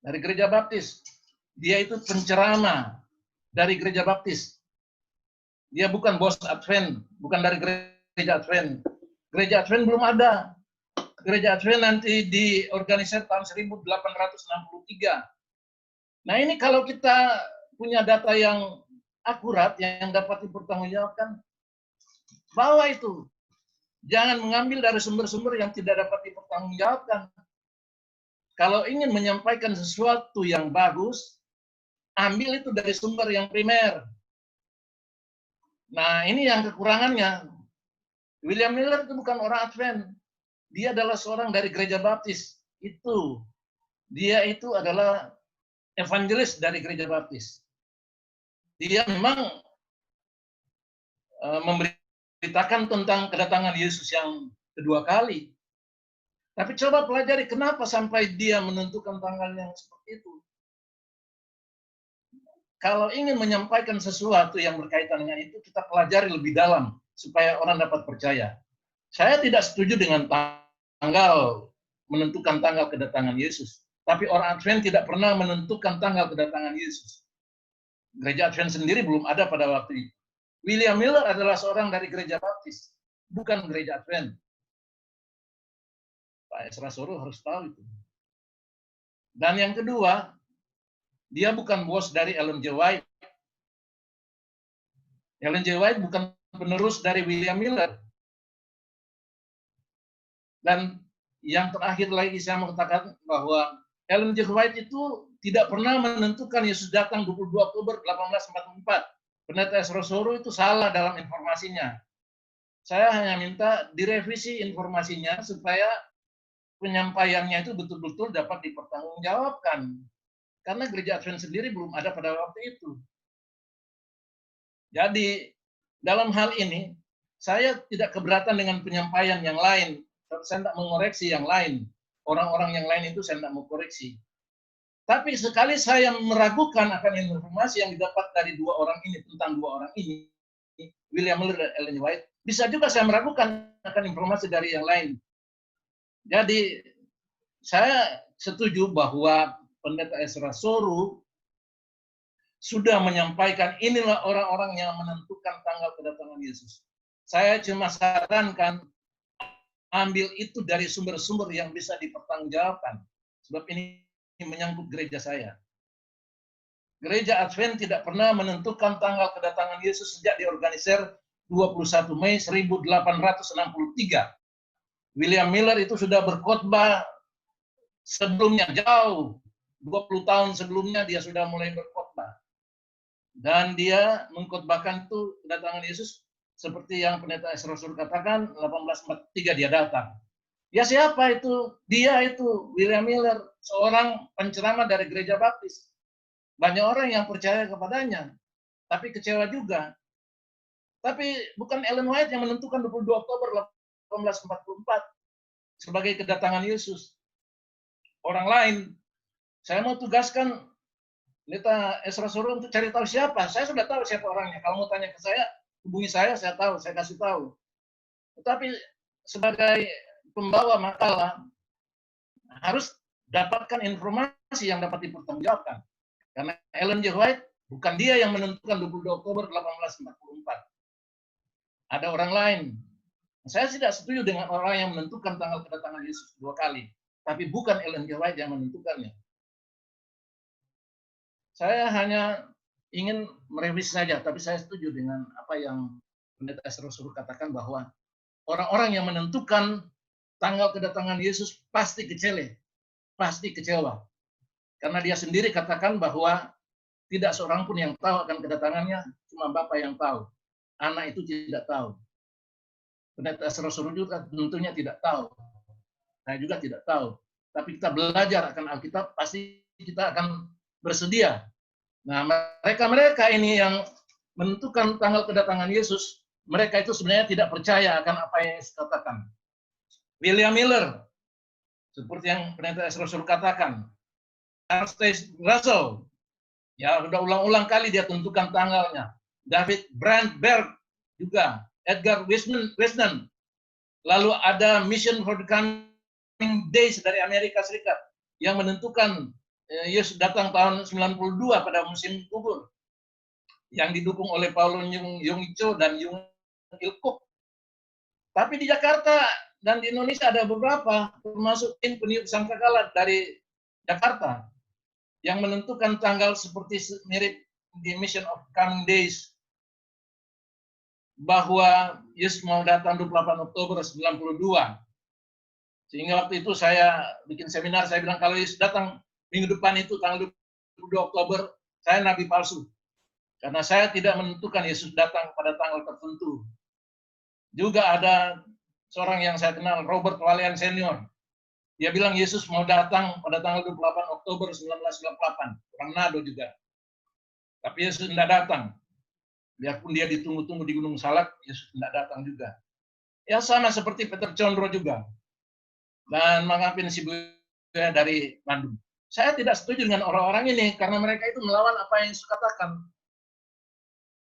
dari gereja baptis. Dia itu penceramah dari gereja baptis. Dia bukan bos Advent, bukan dari gereja Advent. Gereja Advent belum ada. Gereja Advent nanti diorganisir tahun 1863. Nah ini kalau kita punya data yang akurat, yang dapat dipertanggungjawabkan, bawa itu. Jangan mengambil dari sumber-sumber yang tidak dapat dipertanggungjawabkan. Kalau ingin menyampaikan sesuatu yang bagus, ambil itu dari sumber yang primer. Nah, ini yang kekurangannya. William Miller itu bukan orang Advent. Dia adalah seorang dari gereja baptis. Dia itu adalah evangelis dari gereja baptis. Dia memang memberitakan tentang kedatangan Yesus yang kedua kali. Tapi coba pelajari kenapa sampai dia menentukan tanggal yang seperti itu. Kalau ingin menyampaikan sesuatu yang berkaitan dengan itu, kita pelajari lebih dalam supaya orang dapat percaya. Saya tidak setuju dengan tanggal, menentukan tanggal kedatangan Yesus. Tapi orang Advent tidak pernah menentukan tanggal kedatangan Yesus. Gereja Advent sendiri belum ada pada waktu itu. William Miller adalah seorang dari gereja baptis, bukan gereja Advent. Pak Ezra Soru harus tahu itu. Dan yang kedua, dia bukan bos dari Ellen G. White. Ellen G. White bukan penerus dari William Miller. Dan yang terakhir lagi saya mau katakan bahwa Ellen G. White itu tidak pernah menentukan Yesus datang 22 Oktober 1844. Pendeta Esrosoro itu salah dalam informasinya. Saya hanya minta direvisi informasinya supaya penyampaiannya itu betul-betul dapat dipertanggungjawabkan. Karena gereja Advent sendiri belum ada pada waktu itu. Jadi dalam hal ini saya tidak keberatan dengan penyampaian yang lain. Saya tidak mengoreksi yang lain. Orang-orang yang lain itu saya tidak mau koreksi. Tapi sekali saya meragukan akan informasi yang didapat dari dua orang ini tentang dua orang ini, William Miller dan Ellen White, bisa juga saya meragukan akan informasi dari yang lain. Jadi saya setuju bahwa Pendeta Esrosoro sudah menyampaikan inilah orang-orang yang menentukan tanggal kedatangan Yesus. Saya cuma sarankan ambil itu dari sumber-sumber yang bisa dipertanggungjawabkan. Sebab ini menyangkut gereja saya. Gereja Advent tidak pernah menentukan tanggal kedatangan Yesus sejak diorganisir 21 Mei 1863. William Miller itu sudah berkhotbah sebelumnya, jauh. 20 tahun sebelumnya dia sudah mulai berkhotbah. Dan dia mengkhotbahkan itu kedatangan Yesus seperti yang Pendeta Esrosoro katakan, 1843 dia datang. Ya siapa itu? Dia itu, William Miller, seorang penceramah dari gereja baptis. Banyak orang yang percaya kepadanya, tapi kecewa juga. Tapi bukan Ellen White yang menentukan 22 Oktober 1844 sebagai kedatangan Yesus. Orang lain. Saya mau tugaskan Pendeta Esrosoro untuk cari tahu siapa. Saya sudah tahu siapa orangnya. Kalau mau tanya ke saya, hubungi saya tahu, saya kasih tahu. Tetapi sebagai pembawa makalah harus dapatkan informasi yang dapat dipertanggungjawabkan. Karena Ellen G. White bukan dia yang menentukan 22 Oktober 1844. Ada orang lain. Saya tidak setuju dengan orang yang menentukan tanggal kedatangan Yesus 2 kali. Tapi bukan Ellen G. White yang menentukannya. Saya hanya ingin merevisi saja, tapi saya setuju dengan apa yang Pendeta Esrosoro katakan bahwa orang-orang yang menentukan tanggal kedatangan Yesus pasti kecewa. Karena dia sendiri katakan bahwa tidak seorang pun yang tahu akan kedatangannya, cuma Bapa yang tahu. Anak itu tidak tahu. Pendeta Esrosoro juga tentunya tidak tahu. Saya juga tidak tahu. Tapi kita belajar akan Alkitab, pasti kita akan bersedia. Nah, mereka ini yang menentukan tanggal kedatangan Yesus, mereka itu sebenarnya tidak percaya akan apa yang Yesus katakan. William Miller, seperti yang Pendeta Esrosoro katakan, Charles Russell, ya sudah ulang-ulang kali dia tentukan tanggalnya. David Brandberg juga, Edgar Wisden, lalu ada Mission for the Coming Days dari Amerika Serikat yang menentukan Yesus datang tahun 92 pada musim gugur yang didukung oleh Paulus Yong Cho dan Yung Il Kuk. Tapi di Jakarta dan di Indonesia ada beberapa, termasuk tim peniup sangkakala dari Jakarta yang menentukan tanggal seperti mirip di Mission of Coming Days bahwa Yesus mau datang 28 Oktober 92. Sehingga waktu itu saya bikin seminar, saya bilang kalau Yesus datang minggu depan itu tanggal 22 Oktober, saya nabi palsu. Karena saya tidak menentukan Yesus datang pada tanggal tertentu. Juga ada seorang yang saya kenal, Robert Walian Senior. Dia bilang Yesus mau datang pada tanggal 28 Oktober 1998. Orang Nado juga. Tapi Yesus tidak datang. Biarpun dia ditunggu-tunggu di Gunung Salak, Yesus tidak datang juga. Ya sama seperti Peter Condro juga. Dan Mangapin Sibuya dari Bandung. Saya tidak setuju dengan orang-orang ini karena mereka itu melawan apa yang Yesus katakan.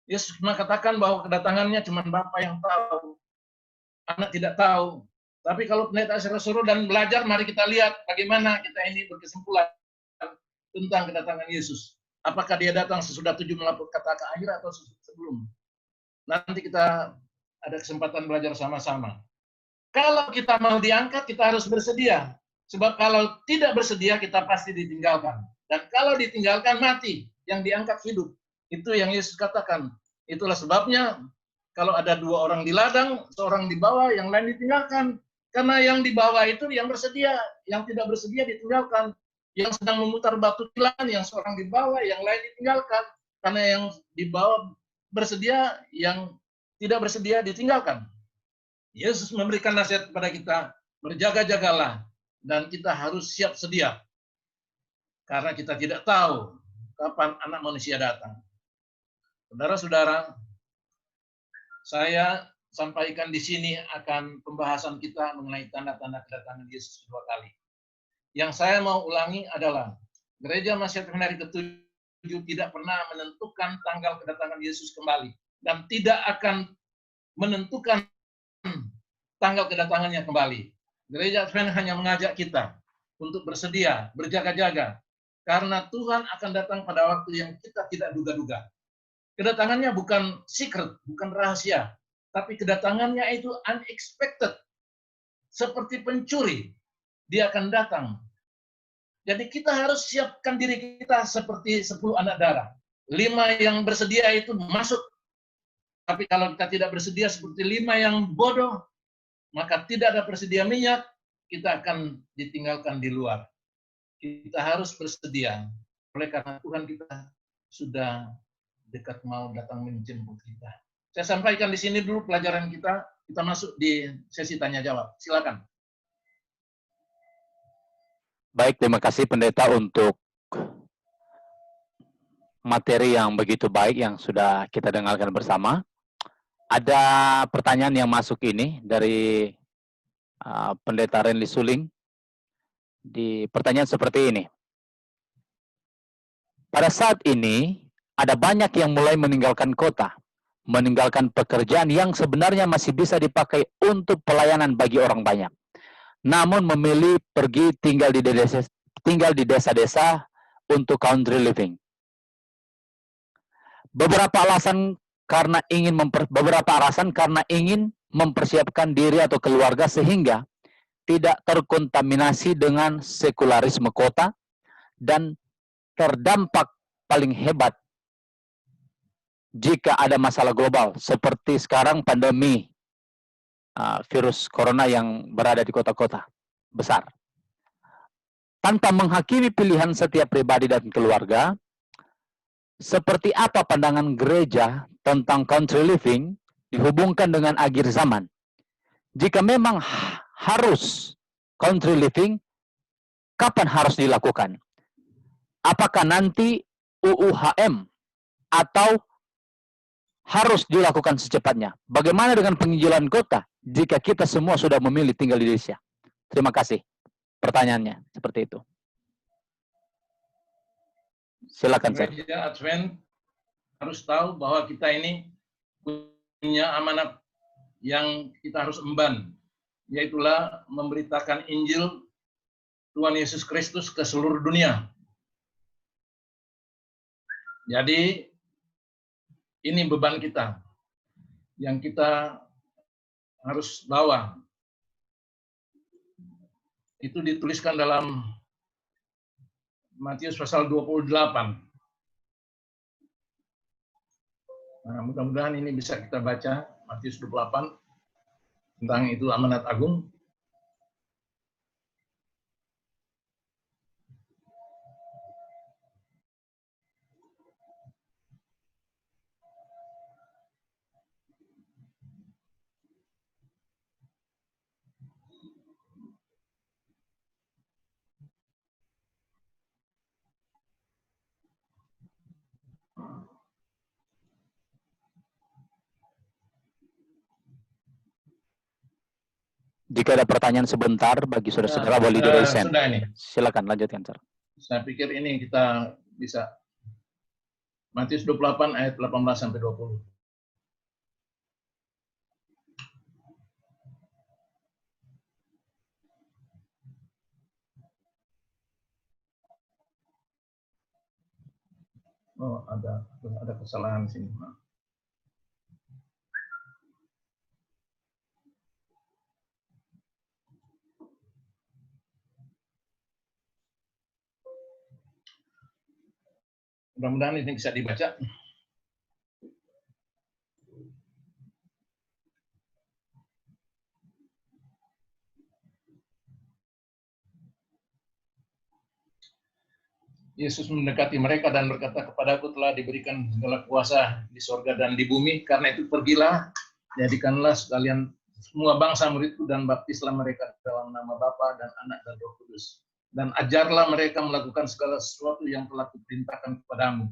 Yesus pernah katakan bahwa kedatangannya cuma Bapa yang tahu. Anak tidak tahu. Tapi kalau Pendeta Esrosoro dan belajar, mari kita lihat bagaimana kita ini berkesimpulan tentang kedatangan Yesus. Apakah dia datang sesudah 7 melaput kata akhir atau sebelum? Nanti kita ada kesempatan belajar sama-sama. Kalau kita mau diangkat, kita harus bersedia. Sebab kalau tidak bersedia, kita pasti ditinggalkan. Dan kalau ditinggalkan, mati. Yang diangkat hidup. Itu yang Yesus katakan. Itulah sebabnya, kalau ada 2 orang di ladang, seorang di bawah, yang lain ditinggalkan. Karena yang di bawah itu yang bersedia. Yang tidak bersedia ditinggalkan. Yang sedang memutar batu tilan, yang seorang di bawah, yang lain ditinggalkan. Karena yang di bawah bersedia, yang tidak bersedia ditinggalkan. Yesus memberikan nasihat kepada kita, berjaga-jagalah, dan kita harus siap sedia. Karena kita tidak tahu kapan anak manusia datang. Saudara-saudara, saya sampaikan di sini akan pembahasan kita mengenai tanda-tanda kedatangan Yesus kedua kali. Yang saya mau ulangi adalah, Gereja Masyiat Hari ke-7 tidak pernah menentukan tanggal kedatangan Yesus kembali, dan tidak akan menentukan tanggal kedatangannya kembali. Gereja Advent hanya mengajak kita untuk bersedia, berjaga-jaga, karena Tuhan akan datang pada waktu yang kita tidak duga-duga. Kedatangannya bukan secret, bukan rahasia, tapi kedatangannya itu unexpected. Seperti pencuri, dia akan datang. Jadi kita harus siapkan diri kita seperti 10 anak darah. 5 yang bersedia itu masuk. Tapi kalau kita tidak bersedia seperti 5 yang bodoh, maka tidak ada persedia minyak, kita akan ditinggalkan di luar. Kita harus bersedia. Oleh karena Tuhan kita sudah dekat mau datang menjemput kita. Saya sampaikan di sini dulu pelajaran kita. Kita masuk di sesi tanya jawab. Silakan. Baik, terima kasih Pendeta untuk materi yang begitu baik yang sudah kita dengarkan bersama. Ada pertanyaan yang masuk ini dari Pendeta Renly Suling. Di pertanyaan seperti ini. Pada saat ini, ada banyak yang mulai meninggalkan kota, meninggalkan pekerjaan yang sebenarnya masih bisa dipakai untuk pelayanan bagi orang banyak. Namun memilih pergi tinggal di desa-desa untuk country living. Beberapa alasan karena ingin mempersiapkan diri atau keluarga sehingga tidak terkontaminasi dengan sekularisme kota dan terdampak paling hebat jika ada masalah global seperti sekarang pandemi virus corona yang berada di kota-kota besar. Tanpa menghakimi pilihan setiap pribadi dan keluarga, seperti apa pandangan gereja tentang country living dihubungkan dengan akhir zaman? Jika memang harus country living, kapan harus dilakukan? Apakah nanti UUHM atau harus dilakukan secepatnya? Bagaimana dengan penginjilan kota jika kita semua sudah memilih tinggal di desa? Terima kasih. Pertanyaannya seperti itu. Silakan, Sir. Gereja Advent harus tahu bahwa kita ini punya amanat yang kita harus emban, yaitulah memberitakan Injil Tuhan Yesus Kristus ke seluruh dunia. Jadi ini beban kita yang kita harus bawa. Itu dituliskan dalam Matius pasal 28. Nah, mudah-mudahan ini bisa kita baca, Matius 28, tentang itu amanat agung. Jika ada pertanyaan sebentar bagi saudara-saudara boleh di raise hand. Sudah ini. Silakan lanjutkan, Sir. Saya pikir ini kita bisa. Matius 28 ayat 18 sampai 20. Oh, ada kesalahan sini. Mudah-mudahan ini bisa dibaca. Yesus mendekati mereka dan berkata, kepadaku telah diberikan segala kuasa di sorga dan di bumi, karena itu pergilah, jadikanlah sekalian semua bangsa muridku dan baptislah mereka dalam nama Bapa dan Anak dan Roh Kudus. Dan ajarlah mereka melakukan segala sesuatu yang telah kuperintahkan kepadamu.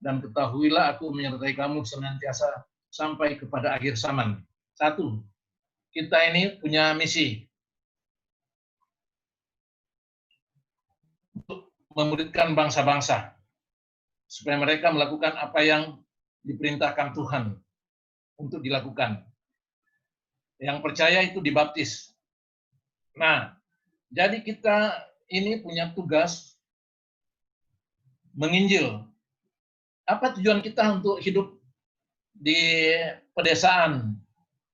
Dan ketahuilah aku menyertai kamu senantiasa sampai kepada akhir zaman. 1. Kita ini punya misi untuk memuridkan bangsa-bangsa supaya mereka melakukan apa yang diperintahkan Tuhan untuk dilakukan. Yang percaya itu dibaptis. Nah, jadi kita ini punya tugas menginjil. Apa tujuan kita untuk hidup di pedesaan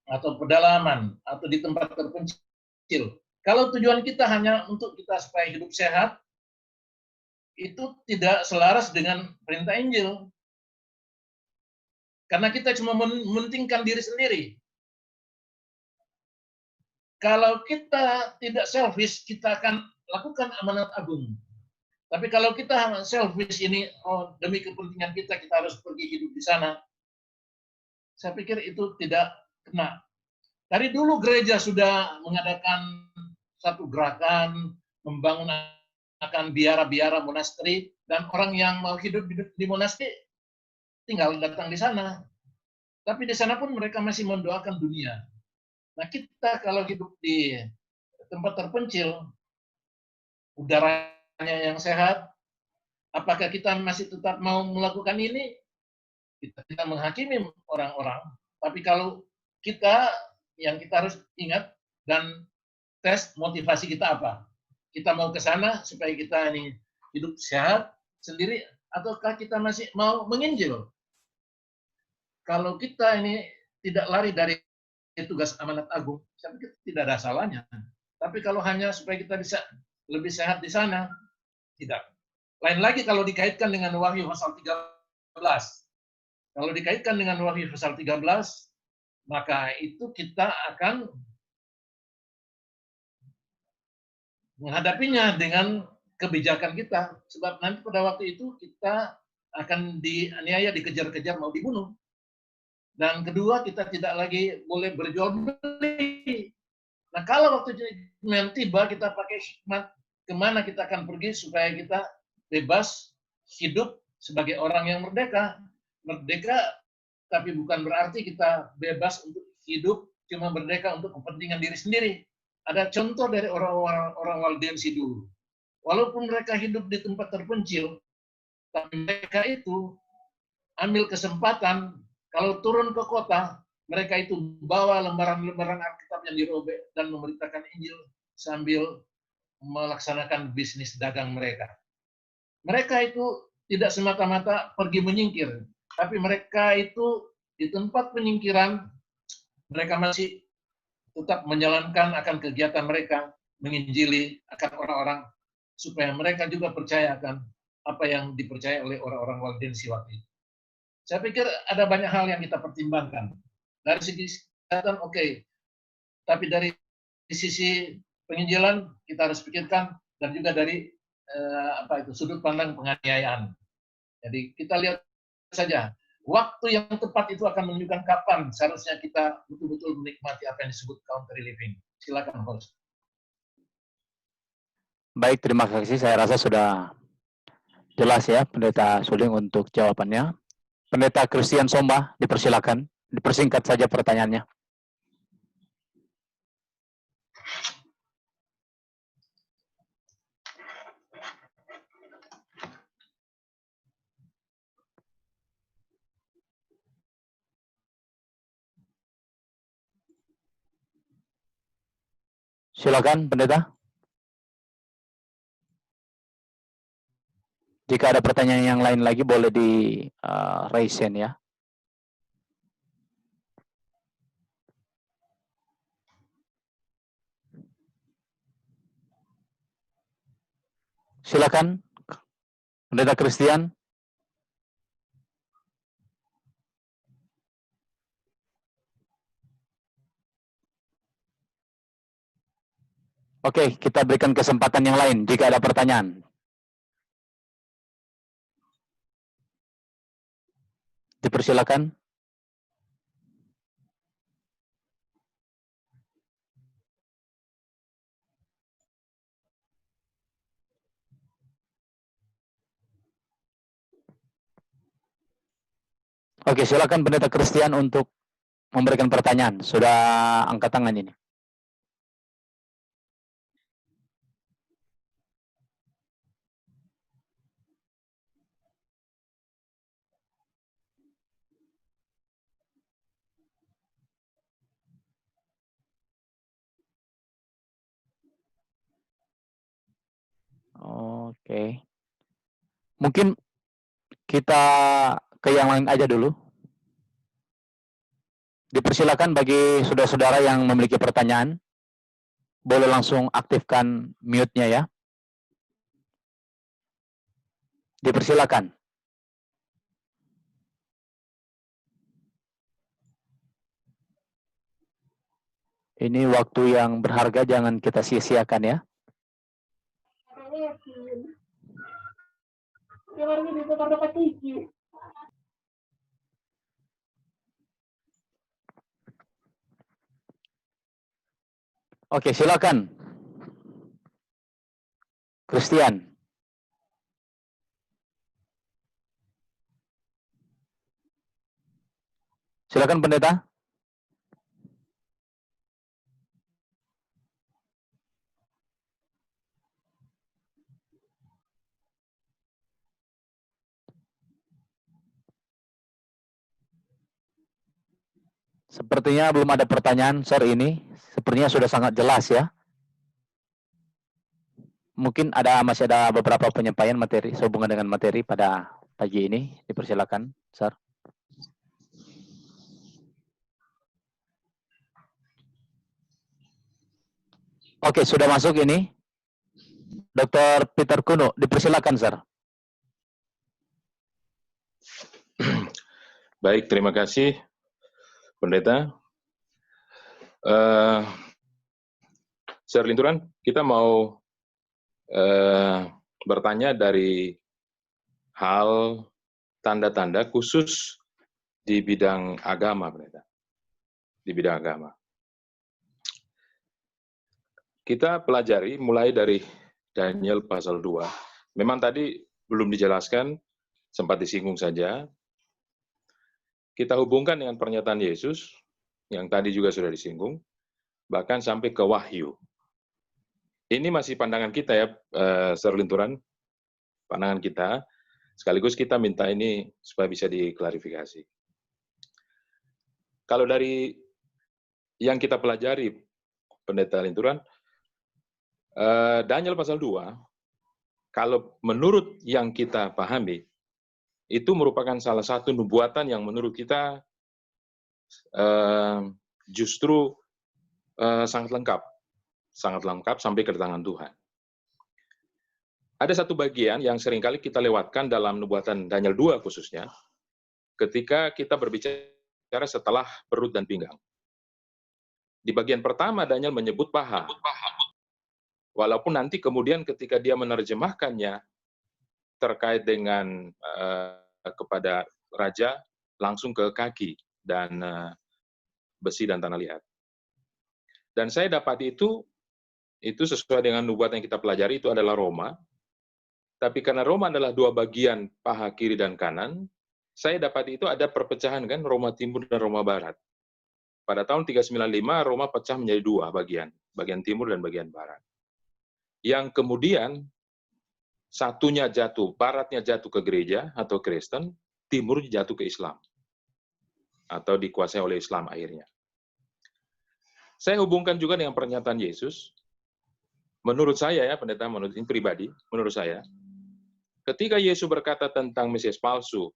atau pedalaman atau di tempat terpencil? Kalau tujuan kita hanya untuk kita supaya hidup sehat, itu tidak selaras dengan perintah Injil. Karena kita cuma mementingkan diri sendiri. Kalau kita tidak selfish, kita akan lakukan amanat agung. Tapi kalau kita selfish ini, demi kepentingan kita harus pergi hidup di sana. Saya pikir itu tidak kena. Dari dulu gereja sudah mengadakan satu gerakan, membangun akan biara-biara monasteri, dan orang yang mau hidup di monasteri tinggal datang di sana. Tapi di sana pun mereka masih mendoakan dunia. Nah, kita kalau hidup di tempat terpencil, udaranya yang sehat, apakah kita masih tetap mau melakukan ini? Kita menghakimi orang-orang. Tapi kalau yang kita harus ingat dan tes motivasi kita apa? Kita mau ke sana supaya kita ini hidup sehat sendiri, ataukah kita masih mau menginjil? Kalau kita ini tidak lari dari tugas amanat agung, saya pikir tidak ada salahnya. Tapi kalau hanya supaya kita bisa lebih sehat di sana, tidak. Lain lagi kalau dikaitkan dengan Wahyu pasal 13. Kalau dikaitkan dengan Wahyu pasal 13, maka itu kita akan menghadapinya dengan kebijakan kita. Sebab nanti pada waktu itu kita akan dianiaya, dikejar-kejar, mau dibunuh. Dan kedua, kita tidak lagi boleh berjual beli. Nah, kalau waktu tiba, kita pakai hikmat kemana kita akan pergi supaya kita bebas hidup sebagai orang yang merdeka. Merdeka, tapi bukan berarti kita bebas untuk hidup cuma merdeka untuk kepentingan diri sendiri. Ada contoh dari orang Waldensi dulu. Walaupun mereka hidup di tempat terpencil, tapi mereka itu ambil kesempatan kalau turun ke kota, mereka itu bawa lembaran-lembaran Alkitab yang dirobek dan memberitakan Injil sambil melaksanakan bisnis dagang mereka. Mereka itu tidak semata-mata pergi menyingkir, tapi mereka itu di tempat penyingkiran, mereka masih tetap menjalankan akan kegiatan mereka, menginjili akan orang-orang, supaya mereka juga percaya akan apa yang dipercaya oleh orang-orang Waldensi waktu itu. Saya pikir ada banyak hal yang kita pertimbangkan. Dari segi kesehatan, oke. Tapi dari sisi penginjilan, kita harus pikirkan, dan juga dari sudut pandang penganiayaan. Jadi kita lihat saja, waktu yang tepat itu akan menunjukkan kapan seharusnya kita betul-betul menikmati apa yang disebut country living. Silakan, host. Baik, terima kasih. Saya rasa sudah jelas ya, Pendeta Suling, untuk jawabannya. Pendeta Christian Somba, dipersilakan. Dipersingkat saja pertanyaannya. Silakan, Pendeta. Jika ada pertanyaan yang lain lagi, boleh di raise hand ya. Silakan, Pendeta Christian. Oke, kita berikan kesempatan yang lain jika ada pertanyaan. Dipersilakan. Oke, silakan Pendeta Christian untuk memberikan pertanyaan. Sudah angkat tangan ini. Oke. Mungkin kita ke yang lain aja dulu. Dipersilakan bagi saudara-saudara yang memiliki pertanyaan, boleh langsung aktifkan mute-nya ya. Dipersilakan. Ini waktu yang berharga, jangan kita sia-siakan ya. Oke, silakan. Christian. Silakan Pendeta. Sepertinya belum ada pertanyaan sore ini. Sepertinya sudah sangat jelas ya. Mungkin masih ada beberapa penyampaian materi sehubungan dengan materi pada pagi ini. Dipersilakan, Sir. Oke, sudah masuk ini. Dr. Peter Kuno, dipersilakan, Sir. Baik, terima kasih, Pendeta. Sir Linturan, kita mau bertanya dari hal tanda-tanda khusus di bidang agama, Pendeta. Di bidang agama. Kita pelajari mulai dari Daniel pasal 2. Memang tadi belum dijelaskan, sempat disinggung saja. Kita hubungkan dengan pernyataan Yesus, yang tadi juga sudah disinggung, bahkan sampai ke Wahyu. Ini masih pandangan kita ya, Sir Linturan, pandangan kita, sekaligus kita minta ini supaya bisa diklarifikasi. Kalau dari yang kita pelajari, Pendeta Linturan, Daniel pasal 2, kalau menurut yang kita pahami, itu merupakan salah satu nubuatan yang menurut kita justru sangat lengkap sampai kedatangan Tuhan. Ada satu bagian yang seringkali kita lewatkan dalam nubuatan Daniel 2 khususnya, ketika kita berbicara setelah perut dan pinggang. Di bagian pertama Daniel menyebut paha, walaupun nanti kemudian ketika dia menerjemahkannya terkait dengan kepada raja, langsung ke kaki dan besi dan tanah liat. Dan saya dapat itu sesuai dengan nubuatan yang kita pelajari, itu adalah Roma. Tapi karena Roma adalah dua bagian, paha kiri dan kanan, saya dapat itu ada perpecahan kan, Roma Timur dan Roma Barat. Pada tahun 395, Roma pecah menjadi dua bagian timur dan bagian barat. Yang kemudian, satunya jatuh, baratnya jatuh ke gereja atau Kristen, timur jatuh ke Islam. Atau dikuasai oleh Islam akhirnya. Saya hubungkan juga dengan pernyataan Yesus. Menurut saya ya, Pendeta, menurut ini pribadi, menurut saya, ketika Yesus berkata tentang Mesias palsu,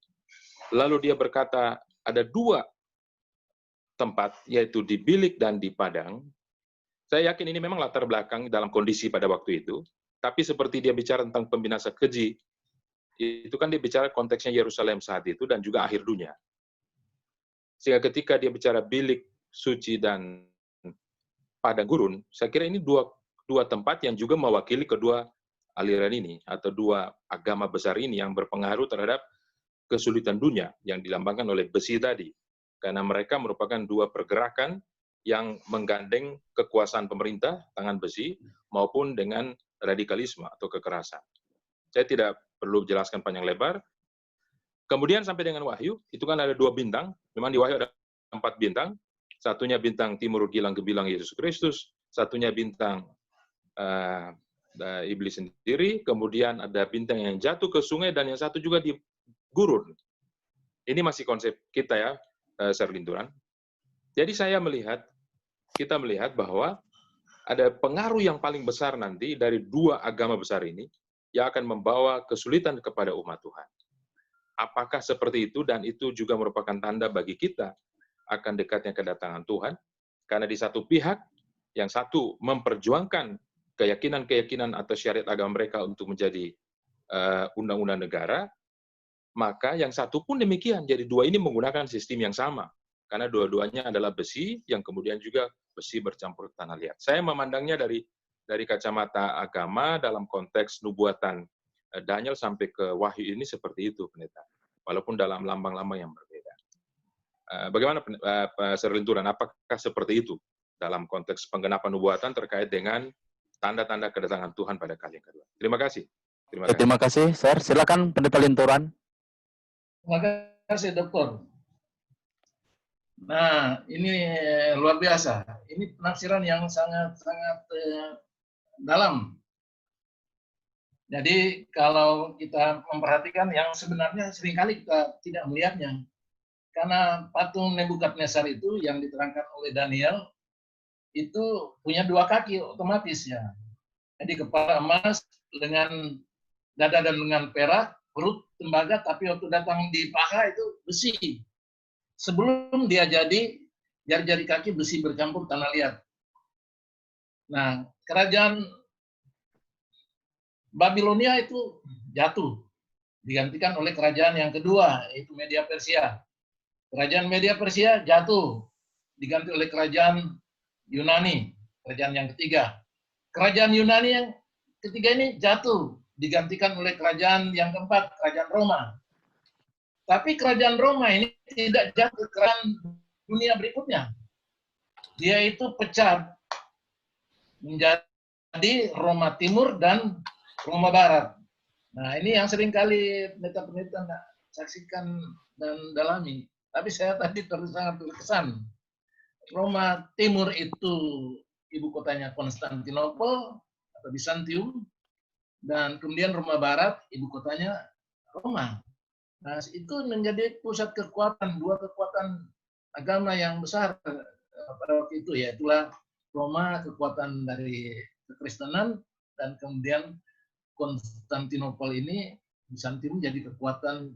lalu dia berkata ada dua tempat, yaitu di bilik dan di padang. Saya yakin ini memang latar belakang dalam kondisi pada waktu itu, tapi seperti dia bicara tentang pembinasa keji, itu kan dia bicara konteksnya Yerusalem saat itu dan juga akhir dunia. Sehingga ketika dia bicara bilik, suci, dan padang gurun, saya kira ini dua tempat yang juga mewakili kedua aliran ini, atau dua agama besar ini yang berpengaruh terhadap kesulitan dunia yang dilambangkan oleh besi tadi. Karena mereka merupakan dua pergerakan yang menggandeng kekuasaan pemerintah, tangan besi, maupun dengan radikalisme atau kekerasan. Saya tidak perlu jelaskan panjang lebar. Kemudian sampai dengan Wahyu, itu kan ada 2 bintang. Memang di Wahyu ada 4 bintang. Satunya bintang timur gilang gebilang Yesus Kristus, satunya bintang iblis sendiri, kemudian ada bintang yang jatuh ke sungai, dan yang satu juga di gurun. Ini masih konsep kita ya, Serlinturan. Jadi kita melihat bahwa ada pengaruh yang paling besar nanti dari 2 agama besar ini yang akan membawa kesulitan kepada umat Tuhan. Apakah seperti itu? Dan itu juga merupakan tanda bagi kita akan dekatnya kedatangan Tuhan. Karena di satu pihak, yang satu memperjuangkan keyakinan-keyakinan atau syariat agama mereka untuk menjadi undang-undang negara, maka yang satu pun demikian. Jadi 2 ini menggunakan sistem yang sama. Karena dua-duanya adalah besi, yang kemudian juga besi bercampur tanah liat. Saya memandangnya dari kacamata agama dalam konteks nubuatan Daniel sampai ke Wahyu ini seperti itu, Pendeta. Walaupun dalam lambang-lambang yang berbeda. Bagaimana Pak Serlinturan, apakah seperti itu dalam konteks penggenapan nubuatan terkait dengan tanda-tanda kedatangan Tuhan pada kali yang kedua? Terima kasih. Terima kasih, Sir. Silakan Pendeta Linturan. Terima kasih, Dokter. Nah, ini luar biasa. Ini penafsiran yang sangat-sangat dalam. Jadi kalau kita memperhatikan yang sebenarnya seringkali kita tidak melihatnya. Karena patung Nebukadnezar itu yang diterangkan oleh Daniel, itu punya 2 kaki otomatis ya. Jadi kepala emas dengan dada dan lengan perak, perut tembaga, tapi waktu datang di paha itu besi. Sebelum dia jadi, jari-jari kaki besi bercampur tanah liat. Nah, kerajaan Babilonia itu jatuh, digantikan oleh kerajaan yang kedua, yaitu Media Persia. Kerajaan Media Persia jatuh, diganti oleh kerajaan Yunani, kerajaan yang ketiga. Kerajaan Yunani yang ketiga ini jatuh, digantikan oleh kerajaan yang keempat, kerajaan Roma. Tapi kerajaan Roma ini tidak jatuh ke kerajaan dunia berikutnya. Dia itu pecah menjadi Roma Timur dan Roma Barat. Nah, ini yang seringkali pendeta-pendeta nggak saksikan dan dalami. Tapi saya tadi sangat terkesan. Roma Timur itu ibu kotanya Konstantinopel atau Bizantium, dan kemudian Roma Barat ibu kotanya Roma. Nah, itu menjadi pusat kekuatan, 2 kekuatan agama yang besar pada waktu itu, yaitulah Roma, kekuatan dari kekristenan, dan kemudian Konstantinopel ini, Bizantium, jadi kekuatan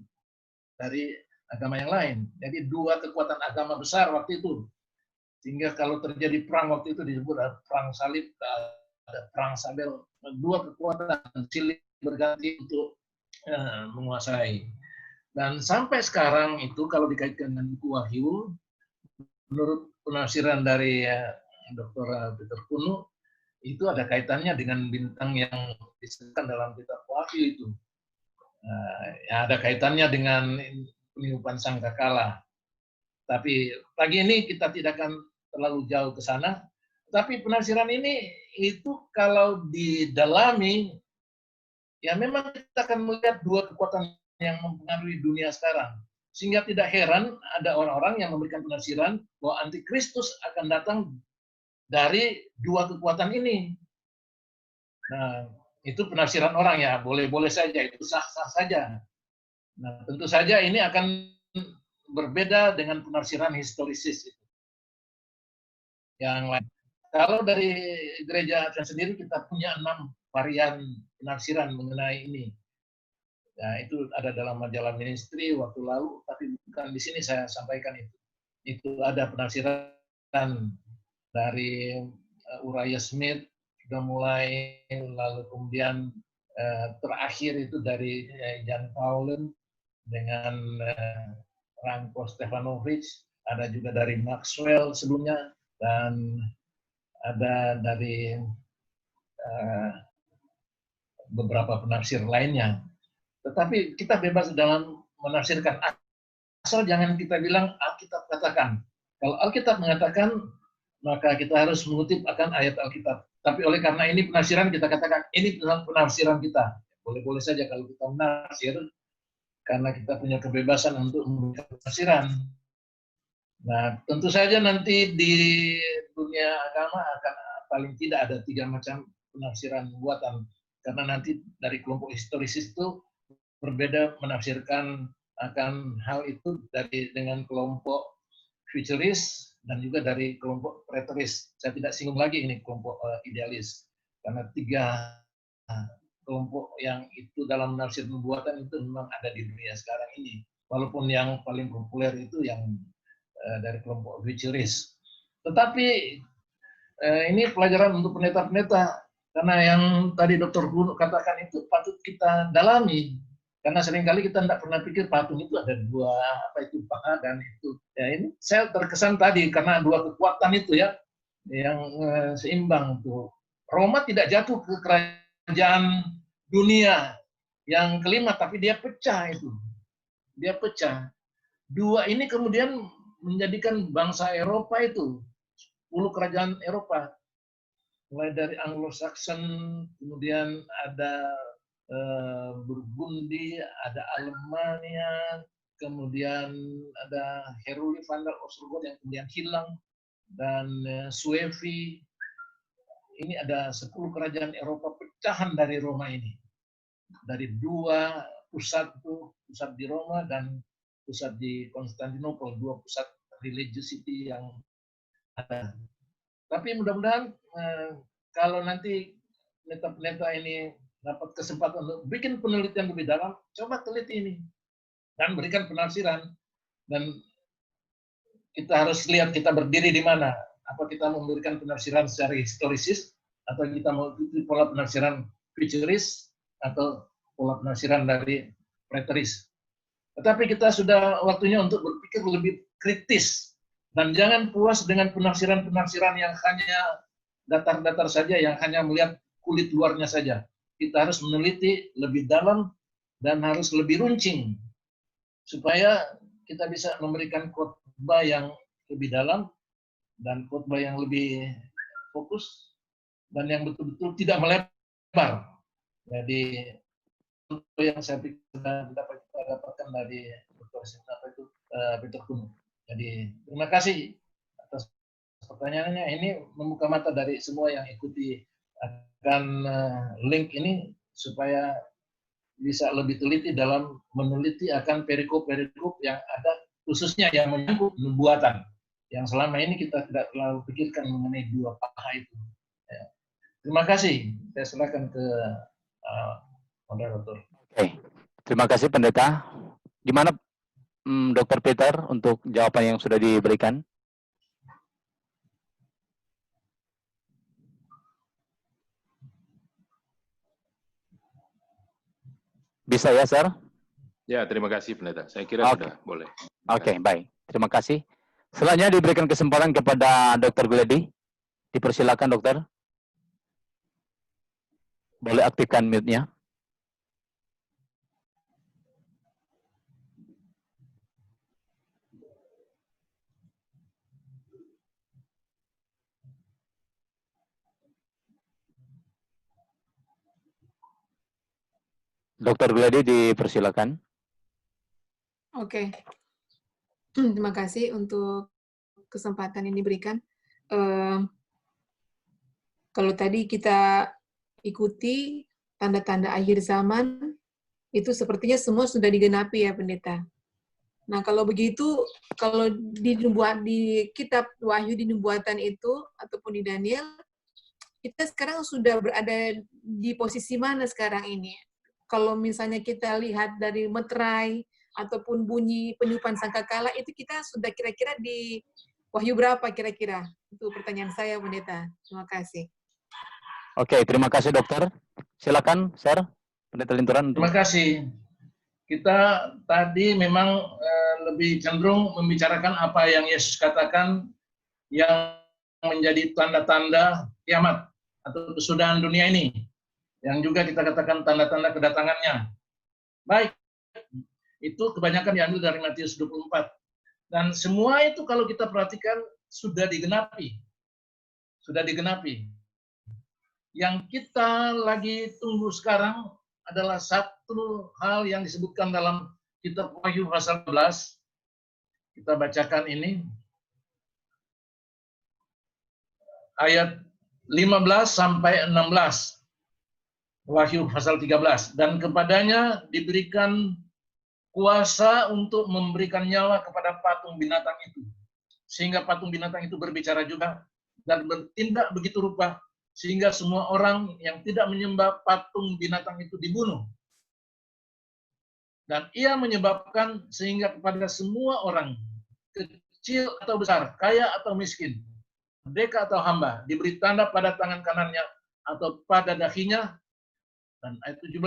dari agama yang lain. Jadi 2 kekuatan agama besar waktu itu. Sehingga kalau terjadi perang waktu itu disebut perang salib, ada perang Sabel, 2 kekuatan silih berganti untuk menguasai. Dan sampai sekarang itu kalau dikaitkan dengan buku Wahyu, menurut penafsiran dari Dr. Peter Kuno, itu ada kaitannya dengan bintang yang disebutkan dalam kitab Wahyu itu. Ya, ada kaitannya dengan peniupan sangkakala. Tapi pagi ini kita tidak akan terlalu jauh ke sana. Tapi penafsiran ini itu kalau didalami, ya memang kita akan melihat 2 kekuatan yang mempengaruhi dunia sekarang. Sehingga tidak heran ada orang-orang yang memberikan penafsiran bahwa antikristus akan datang dari 2 kekuatan ini. Nah, itu penafsiran orang ya, boleh-boleh saja, itu sah-sah saja. Nah, tentu saja ini akan berbeda dengan penafsiran historisis itu. Yang lain. Kalau dari gereja Advent sendiri kita punya 6 varian penafsiran mengenai ini. Nah, itu ada dalam majalah ministry waktu lalu, tapi bukan di sini saya sampaikan itu. Itu ada penafsiran dari Uriah Smith, sudah mulai, lalu kemudian terakhir itu dari Jan Paulus dengan Ranko Stefanovic, ada juga dari Maxwell sebelumnya, dan ada dari beberapa penafsir lainnya. Tetapi kita bebas dalam menafsirkan. Asal jangan kita bilang Alkitab katakan. Kalau Alkitab mengatakan, maka kita harus mengutip akan ayat Alkitab. Tapi oleh karena ini penafsiran, kita katakan ini penafsiran kita. Boleh-boleh saja kalau kita menafsir, karena kita punya kebebasan untuk memberikan penafsiran. Nah, tentu saja nanti di dunia agama akan paling tidak ada 3 macam penafsiran buatan. Karena nanti dari kelompok historisis itu berbeda menafsirkan akan hal itu dengan kelompok futuris dan juga dari kelompok preteris. Saya tidak singgung lagi ini kelompok idealis. Karena 3 kelompok yang itu dalam menafsir nubuatan itu memang ada di dunia sekarang ini. Walaupun yang paling populer itu yang dari kelompok futuris. Tetapi ini pelajaran untuk pendeta-pendeta. Karena yang tadi Dr. Bruno katakan itu patut kita dalami. Karena seringkali kita tidak pernah pikir patung itu ada 2, apa itu, paha dan itu. Ya ini saya terkesan tadi karena 2 kekuatan itu ya, yang seimbang tuh. Roma tidak jatuh ke kerajaan dunia yang kelima, tapi dia pecah itu. Dia pecah. 2 ini kemudian menjadikan bangsa Eropa itu, 10 kerajaan Eropa. Mulai dari Anglo-Saxon, kemudian ada Burgundi, ada Alemania, kemudian ada Heruli van der Ostrogoth yang kemudian hilang, dan Suevi. Ini ada 10 kerajaan Eropa pecahan dari Roma ini. Dari 2 pusat di Roma dan pusat di Konstantinopel, 2 pusat religiosity yang ada. Tapi mudah-mudahan kalau nanti pendeta-pendeta ini dapat kesempatan untuk bikin penelitian lebih dalam, coba teliti ini dan berikan penafsiran. Dan kita harus lihat kita berdiri di mana. Apa kita memberikan penafsiran secara historisis, atau kita mau pola penafsiran futuris, atau pola penafsiran dari preteris. Tetapi kita sudah waktunya untuk berpikir lebih kritis. Dan jangan puas dengan penafsiran-penafsiran yang hanya datar-datar saja, yang hanya melihat kulit luarnya saja. Kita harus meneliti lebih dalam dan harus lebih runcing supaya kita bisa memberikan khotbah yang lebih dalam dan khotbah yang lebih fokus dan yang betul-betul tidak melebar. Jadi itu yang saya pikir dapat kita dapatkan dari Dr. Peter Kuno. Jadi terima kasih atas pertanyaannya. Ini membuka mata dari semua yang ikuti akan link ini supaya bisa lebih teliti dalam meneliti akan perikop-perikop yang ada, khususnya yang menyangkut nubuatan yang selama ini kita tidak terlalu pikirkan mengenai 2 paha itu. Ya. Terima kasih. Saya silakan ke moderator. Oke, terima kasih pendeta. Di mana Dr. Peter untuk jawaban yang sudah diberikan? Bisa ya, Sir? Ya, terima kasih pendeta. Saya kira sudah boleh. Oke, baik. Terima kasih. Selanjutnya diberikan kesempatan kepada Dr. Gledy. Dipersilakan, dokter. Boleh aktifkan mute-nya. Dr. Gledy dipersilakan. Oke. Terima kasih untuk kesempatan yang diberikan. Kalau tadi kita ikuti tanda-tanda akhir zaman, itu sepertinya semua sudah digenapi ya, pendeta. Nah, kalau begitu, kalau di kitab Wahyu di nubuatan itu, ataupun di Daniel, kita sekarang sudah berada di posisi mana sekarang ini? Kalau misalnya kita lihat dari meterai ataupun bunyi peniupan sangkakala, itu kita sudah kira-kira di Wahyu berapa kira-kira? Itu pertanyaan saya, pendeta. Terima kasih. Oke, terima kasih dokter. Silakan, Sir. Pendeta Linturan. Terima kasih. Kita tadi memang lebih cenderung membicarakan apa yang Yesus katakan yang menjadi tanda-tanda kiamat atau kesudahan dunia ini. Yang juga kita katakan tanda-tanda kedatangannya. Baik, Itu kebanyakan diambil dari Matius 24. Dan semua itu kalau kita perhatikan sudah digenapi. Sudah digenapi. Yang kita lagi tunggu sekarang adalah satu hal yang disebutkan dalam kitab Wahyu pasal 11. Kita bacakan ini. Ayat 15 sampai 16. Wahyu pasal 13. Dan kepadanya diberikan kuasa untuk memberikan nyawa kepada patung binatang itu. Sehingga patung binatang itu berbicara juga dan bertindak begitu rupa sehingga semua orang yang tidak menyembah patung binatang itu dibunuh. Dan ia menyebabkan sehingga kepada semua orang, kecil atau besar, kaya atau miskin, merdeka atau hamba, diberi tanda pada tangan kanannya atau pada dahinya. Dan ayat 17,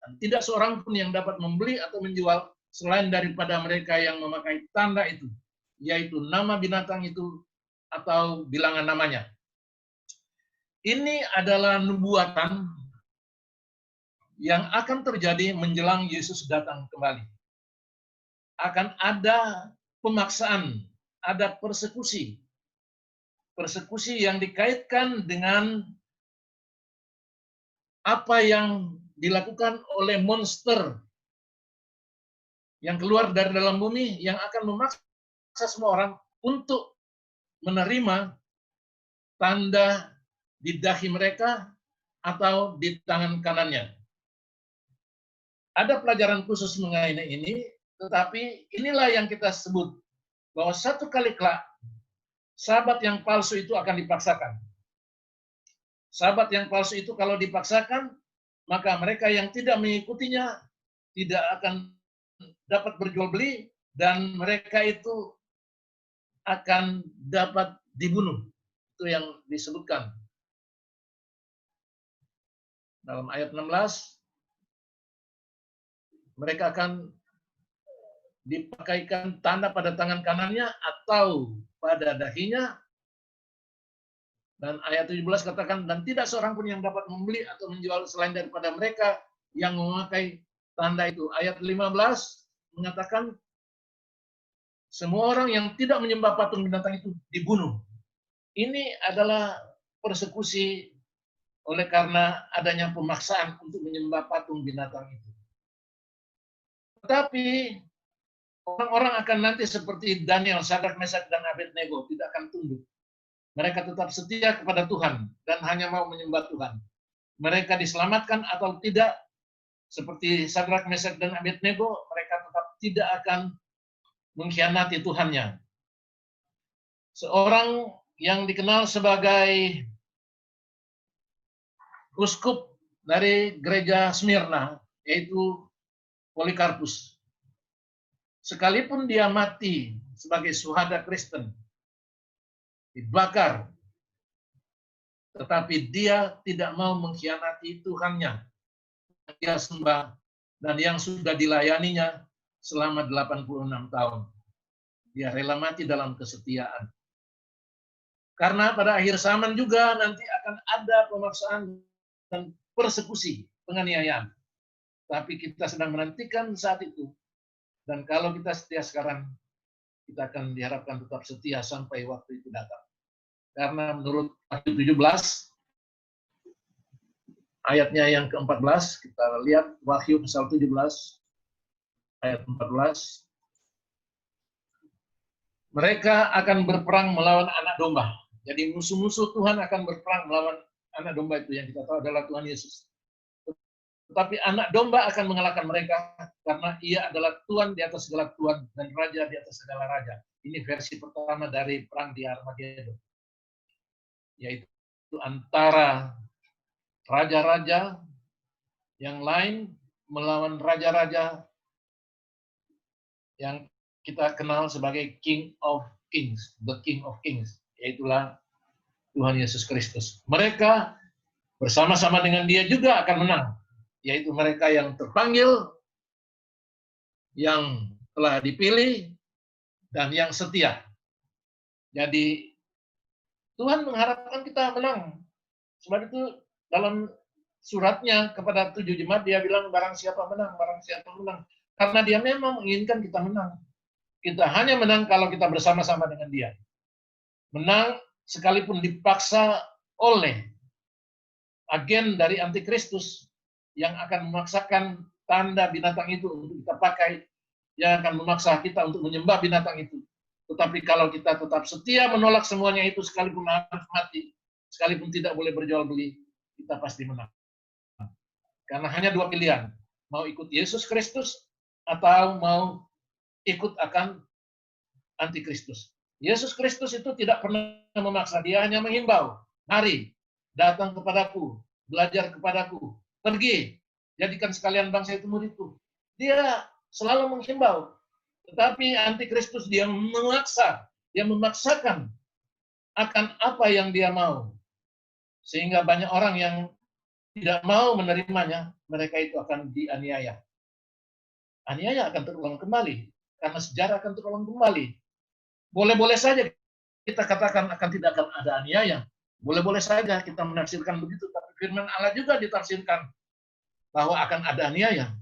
dan tidak seorang pun yang dapat membeli atau menjual selain daripada mereka yang memakai tanda itu, yaitu nama binatang itu atau bilangan namanya. Ini adalah nubuatan yang akan terjadi menjelang Yesus datang kembali. Akan ada pemaksaan, ada persekusi. Persekusi yang dikaitkan dengan apa yang dilakukan oleh monster yang keluar dari dalam bumi yang akan memaksa semua orang untuk menerima tanda di dahi mereka atau di tangan kanannya. Ada pelajaran khusus mengenai ini, tetapi inilah yang kita sebut bahwa satu kali kelak sahabat yang palsu itu akan dipaksakan. Sahabat yang palsu itu kalau dipaksakan, maka mereka yang tidak mengikutinya tidak akan dapat berjual beli dan mereka itu akan dapat dibunuh. Itu yang disebutkan. Dalam ayat 16, mereka akan dipakaikan tanda pada tangan kanannya atau pada dahinya. Dan ayat 17 katakan, dan tidak seorang pun yang dapat membeli atau menjual selain daripada mereka yang memakai tanda itu. Ayat 15 mengatakan, semua orang yang tidak menyembah patung binatang itu dibunuh. Ini adalah persekusi oleh karena adanya pemaksaan untuk menyembah patung binatang itu. Tetapi orang-orang akan nanti seperti Daniel, Sadrak, Mesak, dan Abednego tidak akan tunduk. Mereka tetap setia kepada Tuhan dan hanya mau menyembah Tuhan. Mereka diselamatkan atau tidak, seperti Sadrak, Mesak, dan Abednego, mereka tetap tidak akan mengkhianati Tuhannya. Seorang yang dikenal sebagai uskup dari gereja Smyrna, yaitu Polikarpus. Sekalipun dia mati sebagai syuhada Kristen, dibakar, tetapi dia tidak mau mengkhianati Tuhannya. Dia sembah dan yang sudah dilayaninya selama 86 tahun. Dia rela mati dalam kesetiaan. Karena pada akhir zaman juga nanti akan ada pemaksaan dan persekusi, penganiayaan. Tapi kita sedang menantikan saat itu. Dan kalau kita setia sekarang, kita akan diharapkan tetap setia sampai waktu itu datang. Karena menurut Wahyu 17, ayatnya yang ke-14, kita lihat Wahyu pasal 17, ayat 14. Mereka akan berperang melawan anak domba. Jadi musuh-musuh Tuhan akan berperang melawan anak domba itu yang kita tahu adalah Tuhan Yesus. Tetapi anak domba akan mengalahkan mereka karena ia adalah Tuhan di atas segala Tuhan dan Raja di atas segala Raja. Ini versi pertama dari perang di Armageddon. Yaitu antara raja-raja yang lain melawan raja-raja yang kita kenal sebagai King of Kings, the King of Kings, yaitulah Tuhan Yesus Kristus. Mereka bersama-sama dengan dia juga akan menang, yaitu mereka yang terpanggil, yang telah dipilih, dan yang setia. Jadi Tuhan mengharapkan kita menang. Sebab itu dalam suratnya kepada 7 jemaat dia bilang barang siapa menang, barang siapa menang. Karena dia memang menginginkan kita menang. Kita hanya menang kalau kita bersama-sama dengan dia. Menang sekalipun dipaksa oleh agen dari antikristus yang akan memaksakan tanda binatang itu untuk kita pakai, yang akan memaksa kita untuk menyembah binatang itu. Tetapi kalau kita tetap setia menolak semuanya itu, sekalipun harus mati, sekalipun tidak boleh berjual beli, kita pasti menang. Karena hanya dua pilihan, mau ikut Yesus Kristus atau mau ikut akan antikristus. Yesus Kristus itu tidak pernah memaksa, dia hanya menghimbau, mari, datang kepadaku, belajar kepadaku, pergi, jadikan sekalian bangsa itu muridku. Dia selalu menghimbau. Tetapi antikristus dia memaksa, dia memaksakan akan apa yang dia mau. Sehingga banyak orang yang tidak mau menerimanya, mereka itu akan dianiaya. Aniaya akan terulang kembali, karena sejarah akan terulang kembali. Boleh-boleh saja kita katakan tidak akan ada aniaya. Boleh-boleh saja kita menafsirkan begitu, tapi firman Allah juga ditafsirkan bahwa akan ada aniaya.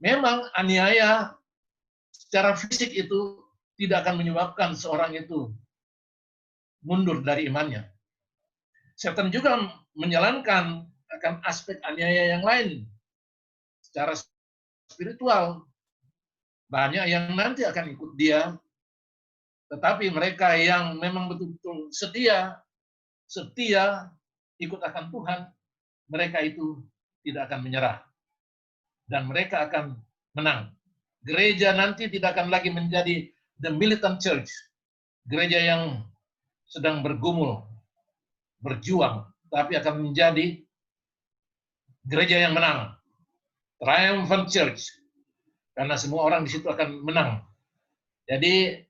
Memang aniaya secara fisik itu tidak akan menyebabkan seorang itu mundur dari imannya. Setan juga menjalankan akan aspek aniaya yang lain. Secara spiritual, banyak yang nanti akan ikut dia, tetapi mereka yang memang betul-betul setia ikut akan Tuhan, mereka itu tidak akan menyerah. Dan mereka akan menang. Gereja nanti tidak akan lagi menjadi the militant church, gereja yang sedang bergumul, berjuang, tapi akan menjadi gereja yang menang, triumphant church, karena semua orang di situ akan menang. Jadi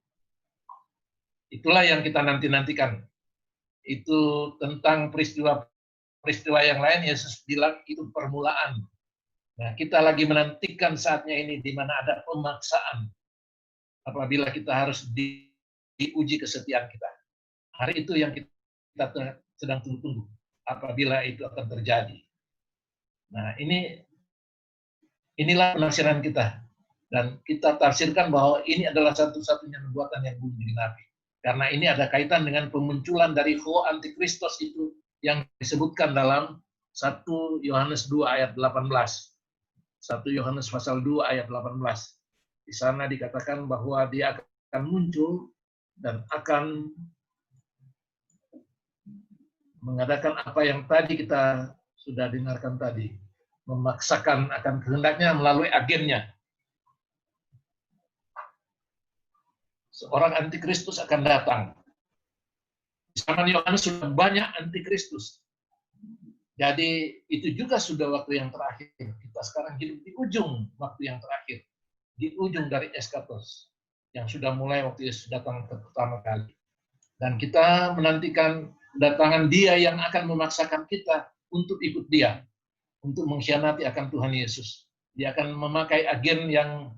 itulah yang kita nanti-nantikan. Itu tentang peristiwa yang lain, Yesus bilang itu permulaan. Nah, kita lagi menantikan saatnya ini di mana ada pemaksaan. Apabila kita harus diuji kesetiaan kita. Hari itu yang kita sedang tunggu-tunggu. Apabila itu akan terjadi. Nah, inilah penafsiran kita. Dan kita tafsirkan bahwa ini adalah satu-satunya nubuatan yang belum digenapi. Karena ini ada kaitan dengan pemunculan dari Ho Antikristus itu yang disebutkan dalam 1 Yohanes 2 ayat 18. 1 Yohanes pasal 2 ayat 18. Di sana dikatakan bahwa dia akan muncul dan akan mengadakan apa yang tadi kita sudah dengarkan tadi. Memaksakan akan kehendaknya melalui agennya. Seorang antikristus akan datang. Di zaman Yohanes sudah banyak antikristus. Jadi itu juga sudah waktu yang terakhir. Kita sekarang hidup di ujung waktu yang terakhir. Di ujung dari eskatos. Yang sudah mulai waktu Yesus datang pertama kali. Dan kita menantikan kedatangan dia yang akan memaksakan kita untuk ikut dia. Untuk mengkhianati akan Tuhan Yesus. Dia akan memakai agen yang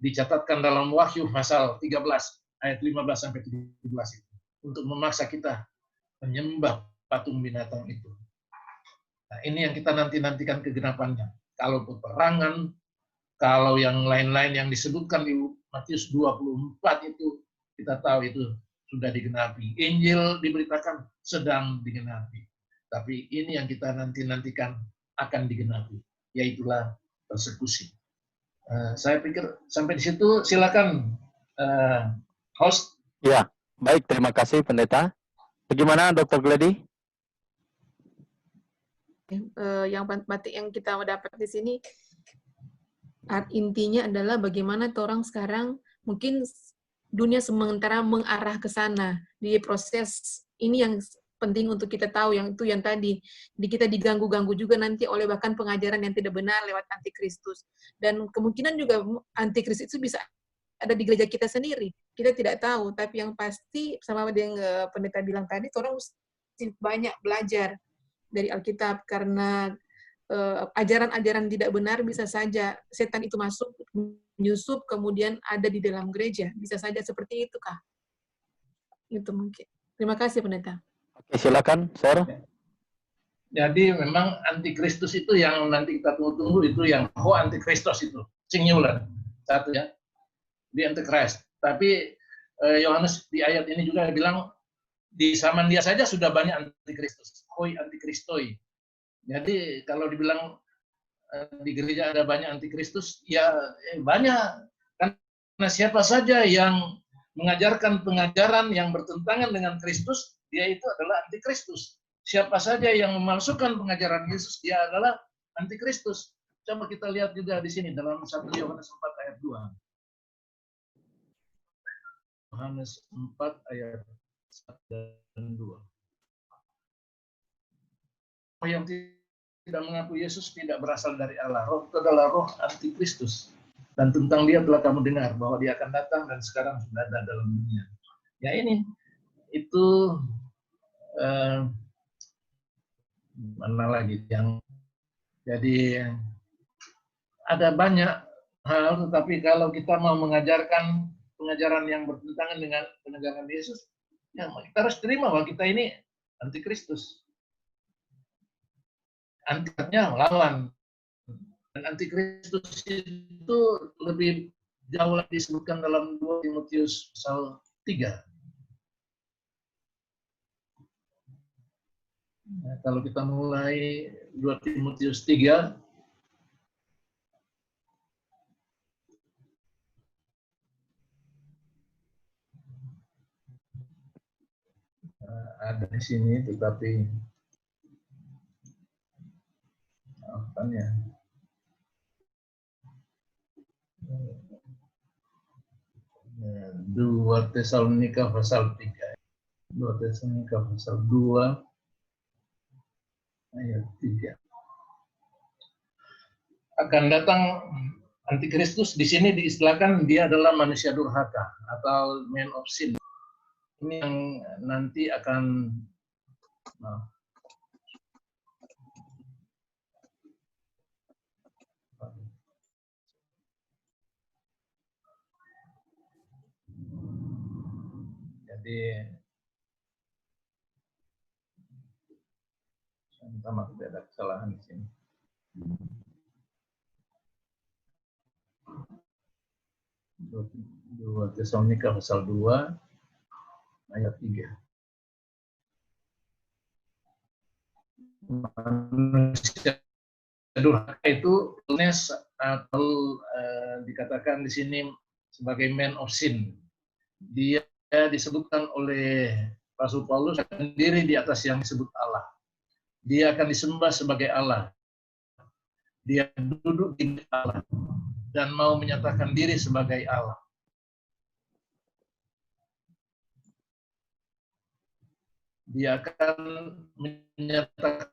dicatatkan dalam Wahyu pasal 13 ayat 15 sampai 17 itu. Untuk memaksa kita menyembah patung binatang itu. Nah, ini yang kita nanti-nantikan kegenapannya. Kalau peperangan, kalau yang lain-lain yang disebutkan di Matius 24 itu, kita tahu itu sudah digenapi. Injil diberitakan sedang digenapi. Tapi ini yang kita nanti-nantikan akan digenapi. Yaitulah persekusi. Saya pikir sampai di situ, silakan host. Ya, baik. Terima kasih, Pendeta. Bagaimana, Dr. Glady? Yang kita dapat di sini intinya adalah bagaimana orang sekarang mungkin dunia sementara mengarah ke sana di proses ini yang penting untuk kita tahu yang itu yang tadi kita diganggu-ganggu juga nanti oleh bahkan pengajaran yang tidak benar lewat antikristus dan kemungkinan juga antikristus itu bisa ada di gereja kita sendiri kita tidak tahu tapi yang pasti sama yang pendeta bilang tadi orang mesti banyak belajar dari Alkitab karena ajaran-ajaran tidak benar bisa saja setan itu masuk, menyusup, kemudian ada di dalam gereja. Bisa saja seperti itu, Kak. Itu mungkin. Terima kasih, Pendeta. Oke, silakan, Sir. Jadi memang antikristus itu yang nanti kita tunggu-tunggu itu yang Ho Antikristus itu. singular, satu ya, di Antichrist. Tapi Yohanes di ayat ini juga bilang di zaman dia saja sudah banyak antikristus, hoi antikristoi. Jadi kalau dibilang di gereja ada banyak antikristus, ya banyak. Karena siapa saja yang mengajarkan pengajaran yang bertentangan dengan Kristus, dia itu adalah antikristus. Siapa saja yang memalsukan pengajaran Yesus, dia adalah antikristus. Coba kita lihat juga di sini dalam 1 Yohanes 4 ayat 2. Yohanes 4 ayat 1 dan 2. Yang tidak mengaku Yesus tidak berasal dari Allah. Roh itu adalah roh antikristus. Dan tentang dia telah kamu dengar bahwa dia akan datang dan sekarang sudah ada dalam dunia. Ya ini, itu mana lagi yang jadi ada banyak hal, tetapi kalau kita mau mengajarkan pengajaran yang bertentangan dengan pengajaran Yesus, ya kita harus terima bahwa kita ini antikristus. Antiknya lawan. Dan antikristus itu lebih jauh lagi disebutkan dalam 2 Timotius pasal 3. Nah, kalau kita mulai 2 Timotius 3, ada di sini, tetapi apanya? 2 Tesalonika pasal 3. 2 Tesalonika pasal 2 ayat 3. Akan datang antikristus, di sini diistilahkan dia adalah manusia durhaka atau man of sin. Ini yang nanti akan jadi minta maaf tidak ada kesalahan di sini. 2 Tesalonika pasal 2 ayat 3. Manusia durhaka itu atau dikatakan di sini sebagai man of sin. Dia disebutkan oleh Rasul Paulus sendiri di atas yang disebut Allah. Dia akan disembah sebagai Allah. Dia duduk di Allah dan mau menyatakan diri sebagai Allah. Dia akan menyatakan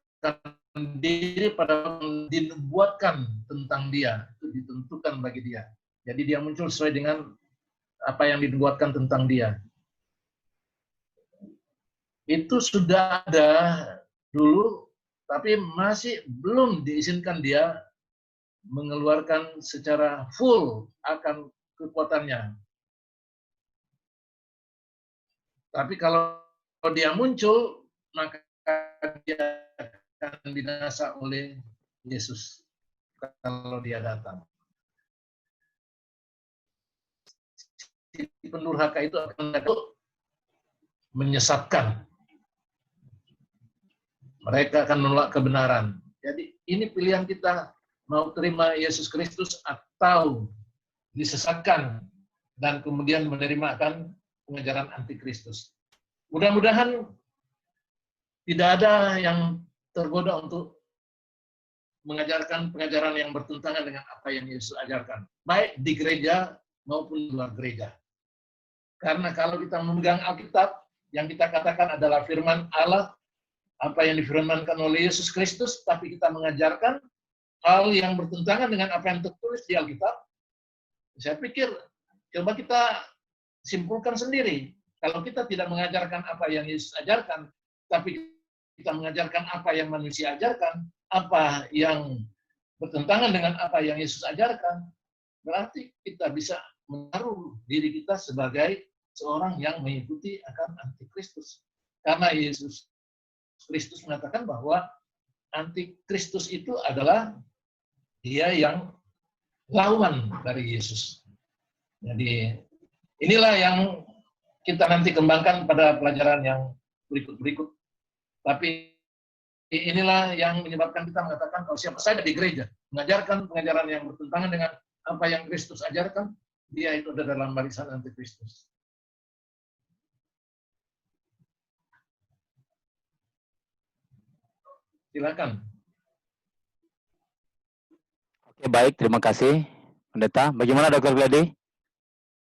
diri pada dinubuatkan tentang dia, itu ditentukan bagi dia. Jadi dia muncul sesuai dengan apa yang dinubuatkan tentang dia. Itu sudah ada dulu, tapi masih belum diizinkan dia mengeluarkan secara full akan kekuatannya. Tapi kalau dia muncul, maka dia akan binasa oleh Yesus kalau dia datang. Si pendurhaka itu akan menyesatkan. Mereka akan menolak kebenaran. Jadi ini pilihan kita, mau terima Yesus Kristus atau disesatkan dan kemudian menerimakan pengajaran antikristus. Mudah-mudahan tidak ada yang tergoda untuk mengajarkan pengajaran yang bertentangan dengan apa yang Yesus ajarkan, baik di gereja maupun di luar gereja. Karena kalau kita memegang Alkitab, yang kita katakan adalah firman Allah, apa yang difirmankan oleh Yesus Kristus, tapi kita mengajarkan hal yang bertentangan dengan apa yang tertulis di Alkitab, saya pikir coba kita simpulkan sendiri. Kalau kita tidak mengajarkan apa yang Yesus ajarkan, tapi kita mengajarkan apa yang manusia ajarkan, apa yang bertentangan dengan apa yang Yesus ajarkan, berarti kita bisa menaruh diri kita sebagai seorang yang mengikuti akan antikristus. Karena Yesus Kristus mengatakan bahwa antikristus itu adalah dia yang lawan dari Yesus. Jadi inilah yang kita nanti kembangkan pada pelajaran yang berikut-berikut. Tapi inilah yang menyebabkan kita mengatakan kalau siapa saja di gereja mengajarkan pengajaran yang bertentangan dengan apa yang Kristus ajarkan, dia itu ada dalam barisan antikristus. Silakan. Oke, baik, terima kasih, Pendeta. Bagaimana Dr. Glady?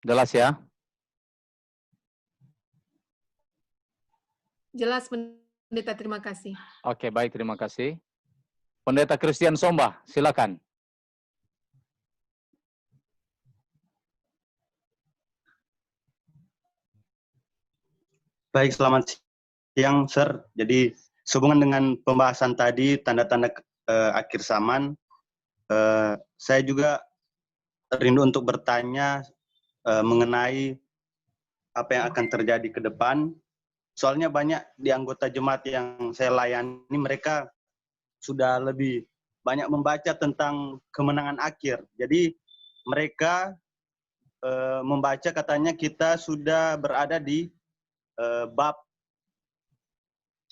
Jelas ya? Jelas, Pendeta, terima kasih. Oke, baik, terima kasih. Pendeta Christian Somba, silakan. Baik, selamat siang, Sir. Jadi, sehubungan dengan pembahasan tadi, tanda-tanda akhir zaman, saya juga rindu untuk bertanya mengenai apa yang akan terjadi ke depan. Soalnya banyak di anggota jemaat yang saya layani, mereka sudah lebih banyak membaca tentang kemenangan akhir. Jadi, mereka membaca katanya kita sudah berada di bab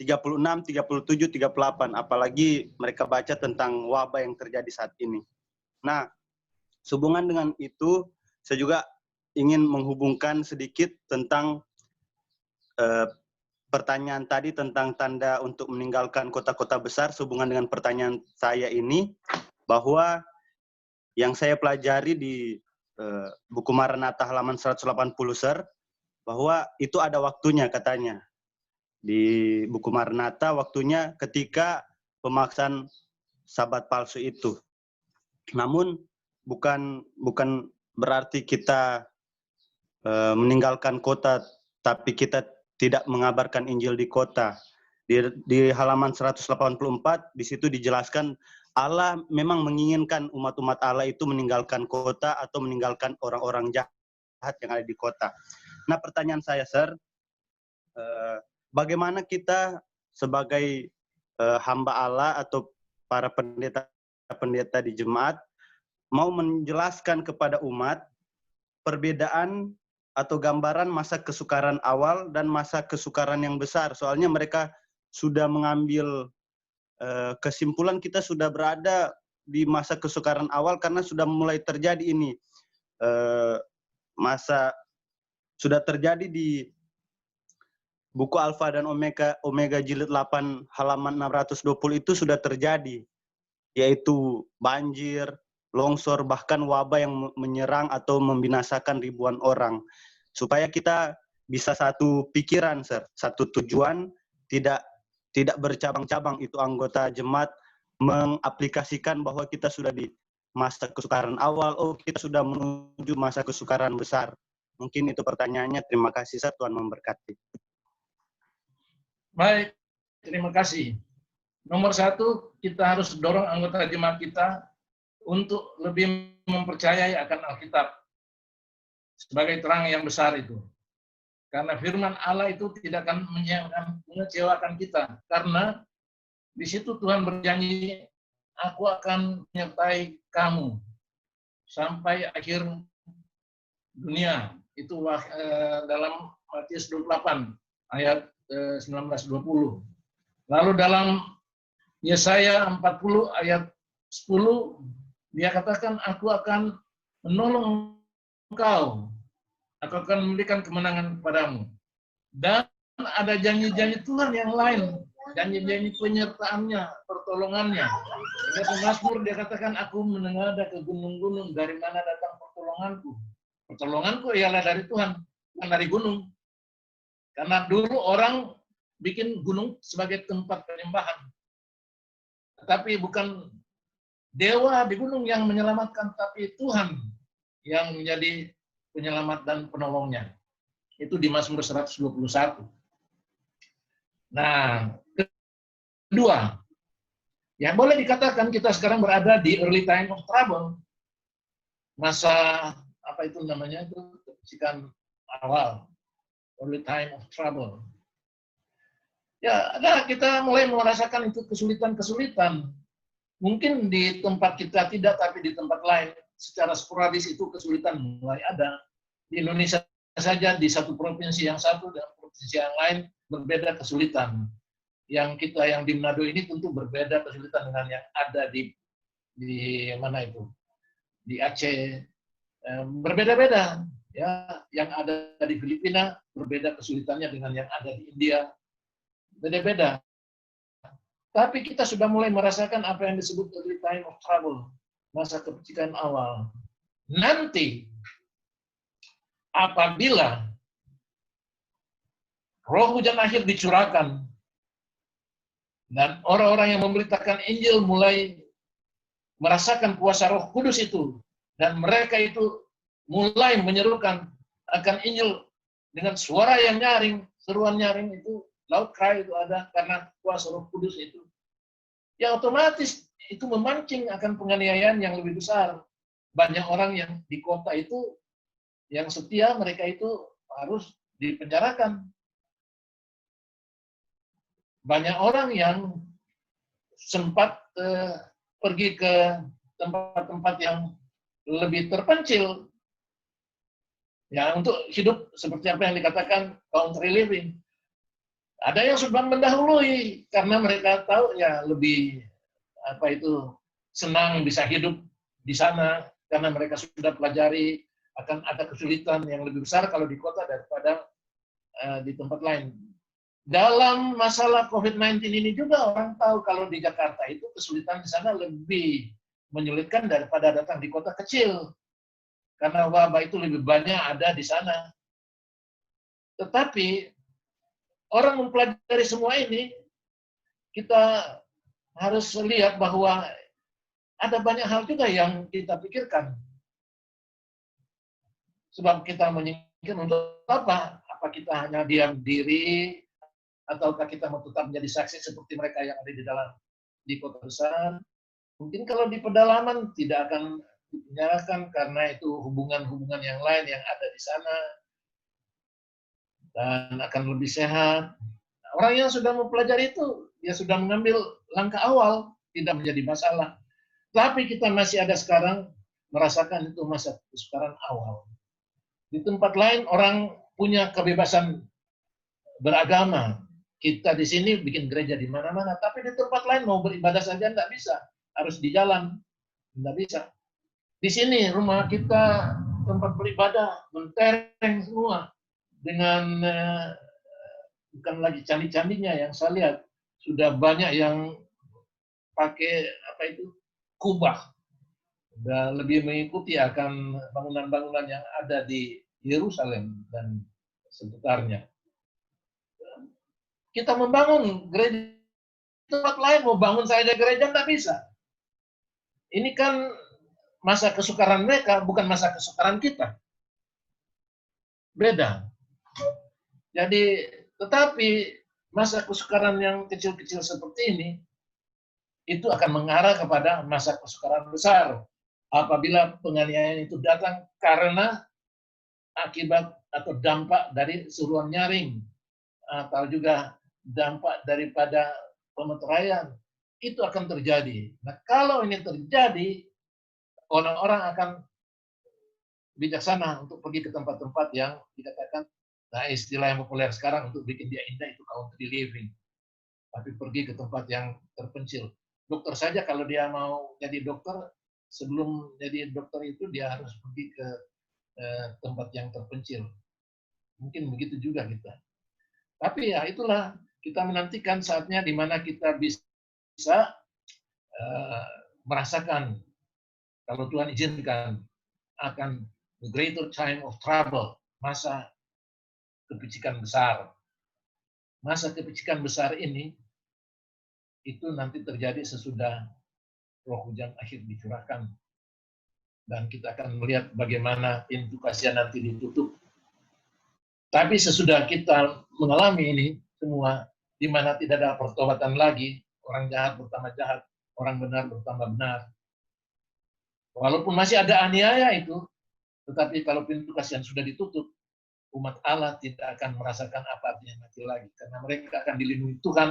36, 37, 38, apalagi mereka baca tentang wabah yang terjadi saat ini. Nah, sehubungan dengan itu, saya juga ingin menghubungkan sedikit tentang pertanyaan tadi tentang tanda untuk meninggalkan kota-kota besar, sehubungan dengan pertanyaan saya ini, bahwa yang saya pelajari di buku Maranatha halaman 180, Sir, bahwa itu ada waktunya katanya. Di buku Maranatha waktunya ketika pemaksaan sabat palsu itu. Namun bukan berarti kita meninggalkan kota, tapi kita tidak mengabarkan Injil di kota. Di halaman 184 di situ dijelaskan Allah memang menginginkan umat-umat Allah itu meninggalkan kota atau meninggalkan orang-orang jahat yang ada di kota. Nah, pertanyaan saya, Sir, bagaimana kita sebagai hamba Allah atau para pendeta di jemaat mau menjelaskan kepada umat perbedaan atau gambaran masa kesukaran awal dan masa kesukaran yang besar. Soalnya mereka sudah mengambil kesimpulan kita sudah berada di masa kesukaran awal karena sudah mulai terjadi ini. Masa sudah terjadi di buku Alfa dan Omega jilid 8 halaman 620 itu sudah terjadi, yaitu banjir, longsor, bahkan wabah yang menyerang atau membinasakan ribuan orang. Supaya kita bisa satu pikiran, Sir, satu tujuan, tidak bercabang-cabang itu anggota jemaat mengaplikasikan bahwa kita sudah di masa kesukaran awal, oh kita sudah menuju masa kesukaran besar. Mungkin itu pertanyaannya. Terima kasih, Sir. Tuhan memberkati. Baik, terima kasih. Nomor satu, kita harus dorong anggota jemaat kita untuk lebih mempercayai akan Alkitab sebagai terang yang besar itu. Karena firman Allah itu tidak akan mengecewakan kita. Karena di situ Tuhan berjanji, aku akan menyertai kamu sampai akhir dunia. Itu dalam Matius 28 ayat 19-20. Lalu dalam Yesaya 40 ayat 10, dia katakan, aku akan menolong engkau, aku akan memberikan kemenangan kepadamu. Dan ada janji-janji Tuhan yang lain, janji-janji penyertaannya, pertolongannya. Di Mazmur dia katakan, aku menengadah ke gunung-gunung, dari mana datang pertolonganku? Pertolonganku ialah dari Tuhan, bukan dari gunung. Karena dulu orang bikin gunung sebagai tempat penyembahan. Tetapi bukan dewa di gunung yang menyelamatkan, tapi Tuhan yang menjadi penyelamat dan penolongnya. Itu di Mazmur 121. Nah, kedua, ya boleh dikatakan kita sekarang berada di early time of trouble. Masa, apa itu namanya, itu kesukaan awal. Early time of trouble. Ya, nah kita mulai merasakan itu kesulitan-kesulitan. Mungkin di tempat kita tidak, tapi di tempat lain secara sporadis itu kesulitan mulai ada. Di Indonesia saja di satu provinsi yang satu dan provinsi yang lain berbeda kesulitan. Yang kita yang di Manado ini tentu berbeda kesulitan dengan yang ada di mana itu, di Aceh, berbeda-beda. Ya, yang ada di Filipina berbeda kesulitannya dengan yang ada di India, beda-beda. Tapi kita sudah mulai merasakan apa yang disebut early time of trouble, masa kepecikan awal. Nanti, apabila roh hujan akhir dicurahkan, dan orang-orang yang memberitakan Injil mulai merasakan kuasa Roh Kudus itu, dan mereka itu mulai menyerukan akan Injil dengan suara yang nyaring, seruan nyaring itu, loud cry itu ada karena kuasa Roh Kudus itu. Ya otomatis itu memancing akan penganiayaan yang lebih besar. Banyak orang yang di kota itu, yang setia, mereka itu harus dipenjarakan. Banyak orang yang sempat pergi ke tempat-tempat yang lebih terpencil, ya untuk hidup seperti apa yang dikatakan country living. Ada yang sudah mendahului karena mereka tahu ya lebih senang bisa hidup di sana karena mereka sudah pelajari akan ada kesulitan yang lebih besar kalau di kota daripada di tempat lain. Dalam masalah COVID-19 ini juga orang tahu kalau di Jakarta itu kesulitan di sana lebih menyulitkan daripada datang di kota kecil. Karena wabah itu lebih banyak ada di sana. Tetapi orang mempelajari semua ini, kita harus lihat bahwa ada banyak hal juga yang kita pikirkan. Sebab kita menyingkir untuk apa? Apa kita hanya diam diri, ataukah kita mau tetap menjadi saksi seperti mereka yang ada di kota besar? Mungkin kalau di pedalaman tidak akan dipenjarakan karena itu hubungan-hubungan yang lain yang ada di sana dan akan lebih sehat. Orang yang sudah mempelajari itu, dia sudah mengambil langkah awal, tidak menjadi masalah. Tapi kita masih ada sekarang merasakan itu masa kesukaran awal. Di tempat lain orang punya kebebasan beragama. Kita di sini bikin gereja di mana-mana, tapi di tempat lain mau beribadah saja tidak bisa, harus di jalan, tidak bisa. Di sini rumah kita tempat beribadah mentereng semua dengan bukan lagi candi-candinya yang saya lihat sudah banyak yang pakai kubah, sudah lebih mengikuti akan bangunan-bangunan yang ada di Yerusalem dan sekitarnya. Kita membangun gereja tempat lain, mau bangun saja gereja tidak bisa. Ini kan masa kesukaran mereka, bukan masa kesukaran kita. Beda. Jadi, tetapi masa kesukaran yang kecil-kecil seperti ini, itu akan mengarah kepada masa kesukaran besar. Apabila penganiayaan itu datang karena akibat atau dampak dari seruan nyaring, atau juga dampak daripada pemeteraian, itu akan terjadi. Nah, kalau ini terjadi, orang-orang akan bijaksana untuk pergi ke tempat-tempat yang dikatakan, nah istilah yang populer sekarang untuk bikin dia indah itu country living. Tapi pergi ke tempat yang terpencil. Dokter saja kalau dia mau jadi dokter, sebelum jadi dokter itu dia harus pergi ke tempat yang terpencil. Mungkin begitu juga kita. Tapi ya itulah, kita menantikan saatnya di mana kita bisa merasakan, kalau Tuhan izinkan, akan the greater time of trouble, masa kepicikan besar. Masa kepicikan besar ini, itu nanti terjadi sesudah roh hujan akhir dicurahkan. Dan kita akan melihat bagaimana pintu kasihan nanti ditutup. Tapi sesudah kita mengalami ini semua, di mana tidak ada pertobatan lagi, orang jahat bertambah jahat, orang benar bertambah benar. Walaupun masih ada aniaya itu, tetapi kalau pintu kasihan sudah ditutup, umat Allah tidak akan merasakan apa artinya mati lagi. Karena mereka akan dilindungi Tuhan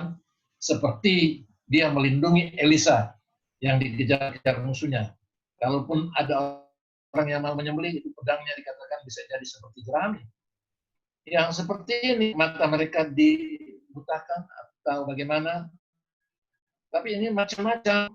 seperti dia melindungi Elisa yang dikejar-kejar musuhnya. Kalaupun ada orang yang mau menyembelih itu pedangnya dikatakan bisa jadi seperti jerami. Yang seperti ini mata mereka dibutakan atau bagaimana. Tapi ini macam-macam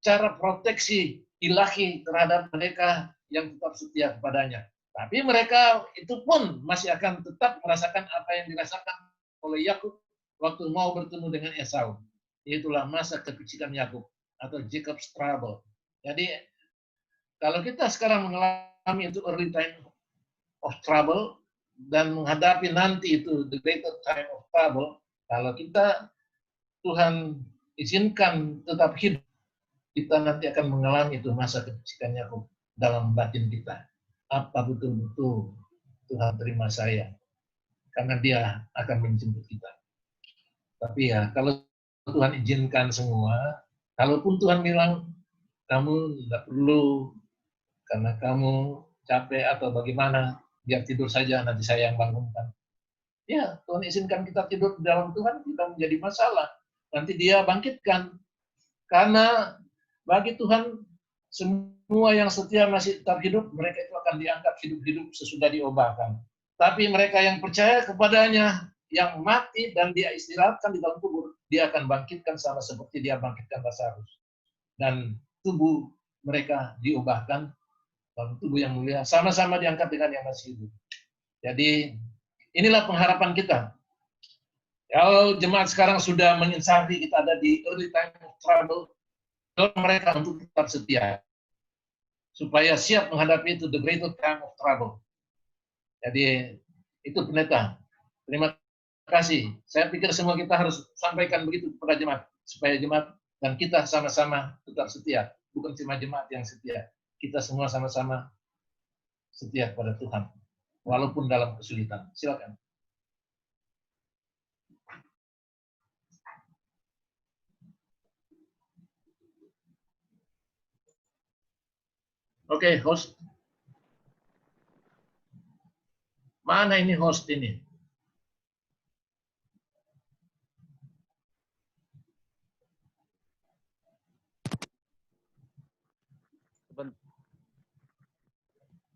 cara proteksi ilahi terhadap mereka yang tetap setia kepadanya. Tapi mereka itu pun masih akan tetap merasakan apa yang dirasakan oleh Yakub waktu mau bertemu dengan Esau. Itulah masa kepicikan Yakub atau Jacob's trouble. Jadi kalau kita sekarang mengalami itu early time of trouble dan menghadapi nanti itu the greater time of trouble, kalau kita Tuhan izinkan tetap hidup, kita nanti akan mengalami itu masa kepicikan Yakub dalam batin kita. Apa betul-betul Tuhan terima saya? Karena dia akan menjemput kita. Tapi ya, kalau Tuhan izinkan semua, kalaupun Tuhan bilang, kamu tidak perlu, karena kamu capek atau bagaimana, biar tidur saja, nanti saya yang bangunkan. Ya, Tuhan izinkan kita tidur di dalam Tuhan, tidak menjadi masalah. Nanti dia bangkitkan. Karena bagi Tuhan, semua yang setia masih tetap hidup, mereka itu akan diangkat hidup-hidup sesudah diobahkan. Tapi mereka yang percaya kepadanya, yang mati dan dia istirahatkan di dalam kubur, dia akan bangkitkan sama seperti dia bangkitkan Lazarus. Dan tubuh mereka diubahkan, dalam tubuh yang mulia, sama-sama diangkat dengan yang masih hidup. Jadi, inilah pengharapan kita. Kalau jemaat sekarang sudah menginsafi kita ada di early time of trouble, mereka untuk tetap setia. Supaya siap menghadapi itu the greater time of trouble. Jadi, itu pendeta. Terima kasih. Saya pikir semua kita harus sampaikan begitu kepada jemaat. Supaya jemaat dan kita sama-sama tetap setia. Bukan cuma jemaat yang setia. Kita semua sama-sama setia kepada Tuhan. Walaupun dalam kesulitan. Silakan. Oke, host. Mana ini host ini?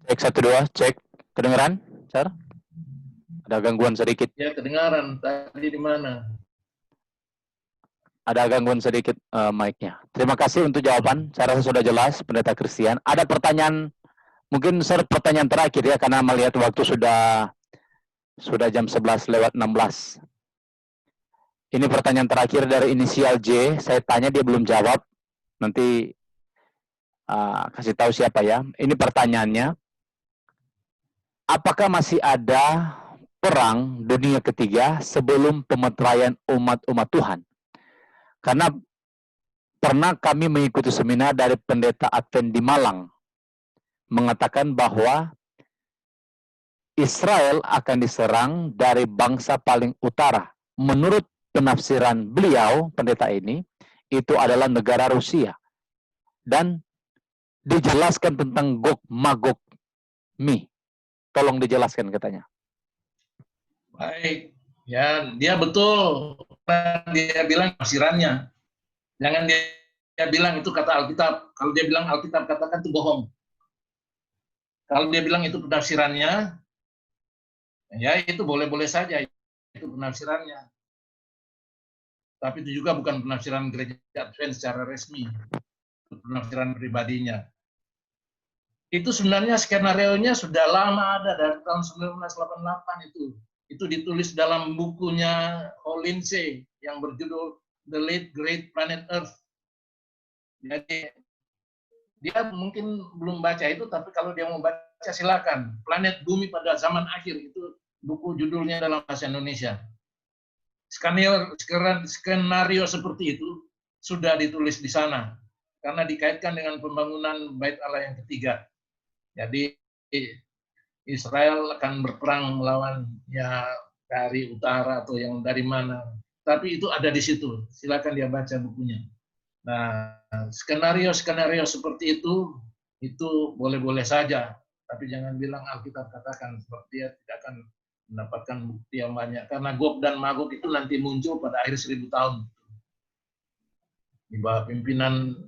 Cek 1 2, cek. Kedengeran, Sar? Ada gangguan sedikit. Ya, kedengaran. Tadi di mana? Ada gangguan sedikit mic-nya. Terima kasih untuk jawaban. Saya rasa sudah jelas, Pendeta Christian. Ada pertanyaan, mungkin pertanyaan terakhir ya, karena melihat waktu sudah jam 11:16. Ini pertanyaan terakhir dari inisial J. Saya tanya, dia belum jawab. Nanti kasih tahu siapa ya. Ini pertanyaannya. Apakah masih ada perang dunia ketiga sebelum pemeteraian umat-umat Tuhan? Karena pernah kami mengikuti seminar dari pendeta Advent di Malang, mengatakan bahwa Israel akan diserang dari bangsa paling utara. Menurut penafsiran beliau, pendeta ini, itu adalah negara Rusia. Dan dijelaskan tentang Gog Magog Mi. Tolong dijelaskan katanya. Baik. Ya, dia betul. Dia bilang tafsirannya. Jangan dia bilang itu kata Alkitab. Kalau dia bilang Alkitab katakan itu bohong. Kalau dia bilang itu penafsirannya, ya itu boleh-boleh saja. Itu penafsirannya. Tapi itu juga bukan penafsiran gereja Advent secara resmi. Itu penafsiran pribadinya. Itu sebenarnya skenario-nya sudah lama ada dari tahun 1988 itu. Itu ditulis dalam bukunya Lindsay yang berjudul The Late Great Planet Earth. Jadi dia mungkin belum baca itu, tapi kalau dia mau baca silakan. Planet Bumi pada Zaman Akhir itu buku judulnya dalam bahasa Indonesia. Skenario seperti itu sudah ditulis di sana karena dikaitkan dengan pembangunan Bait Allah yang ketiga. Jadi Israel akan berperang melawan ya dari utara atau yang dari mana. Tapi itu ada di situ. Silakan dia baca bukunya. Nah, skenario-skenario seperti itu boleh-boleh saja. Tapi jangan bilang Alkitab katakan seperti dia tidak akan mendapatkan bukti yang banyak. Karena Gog dan Magog itu nanti muncul pada akhir 1000 tahun. Di bawah pimpinan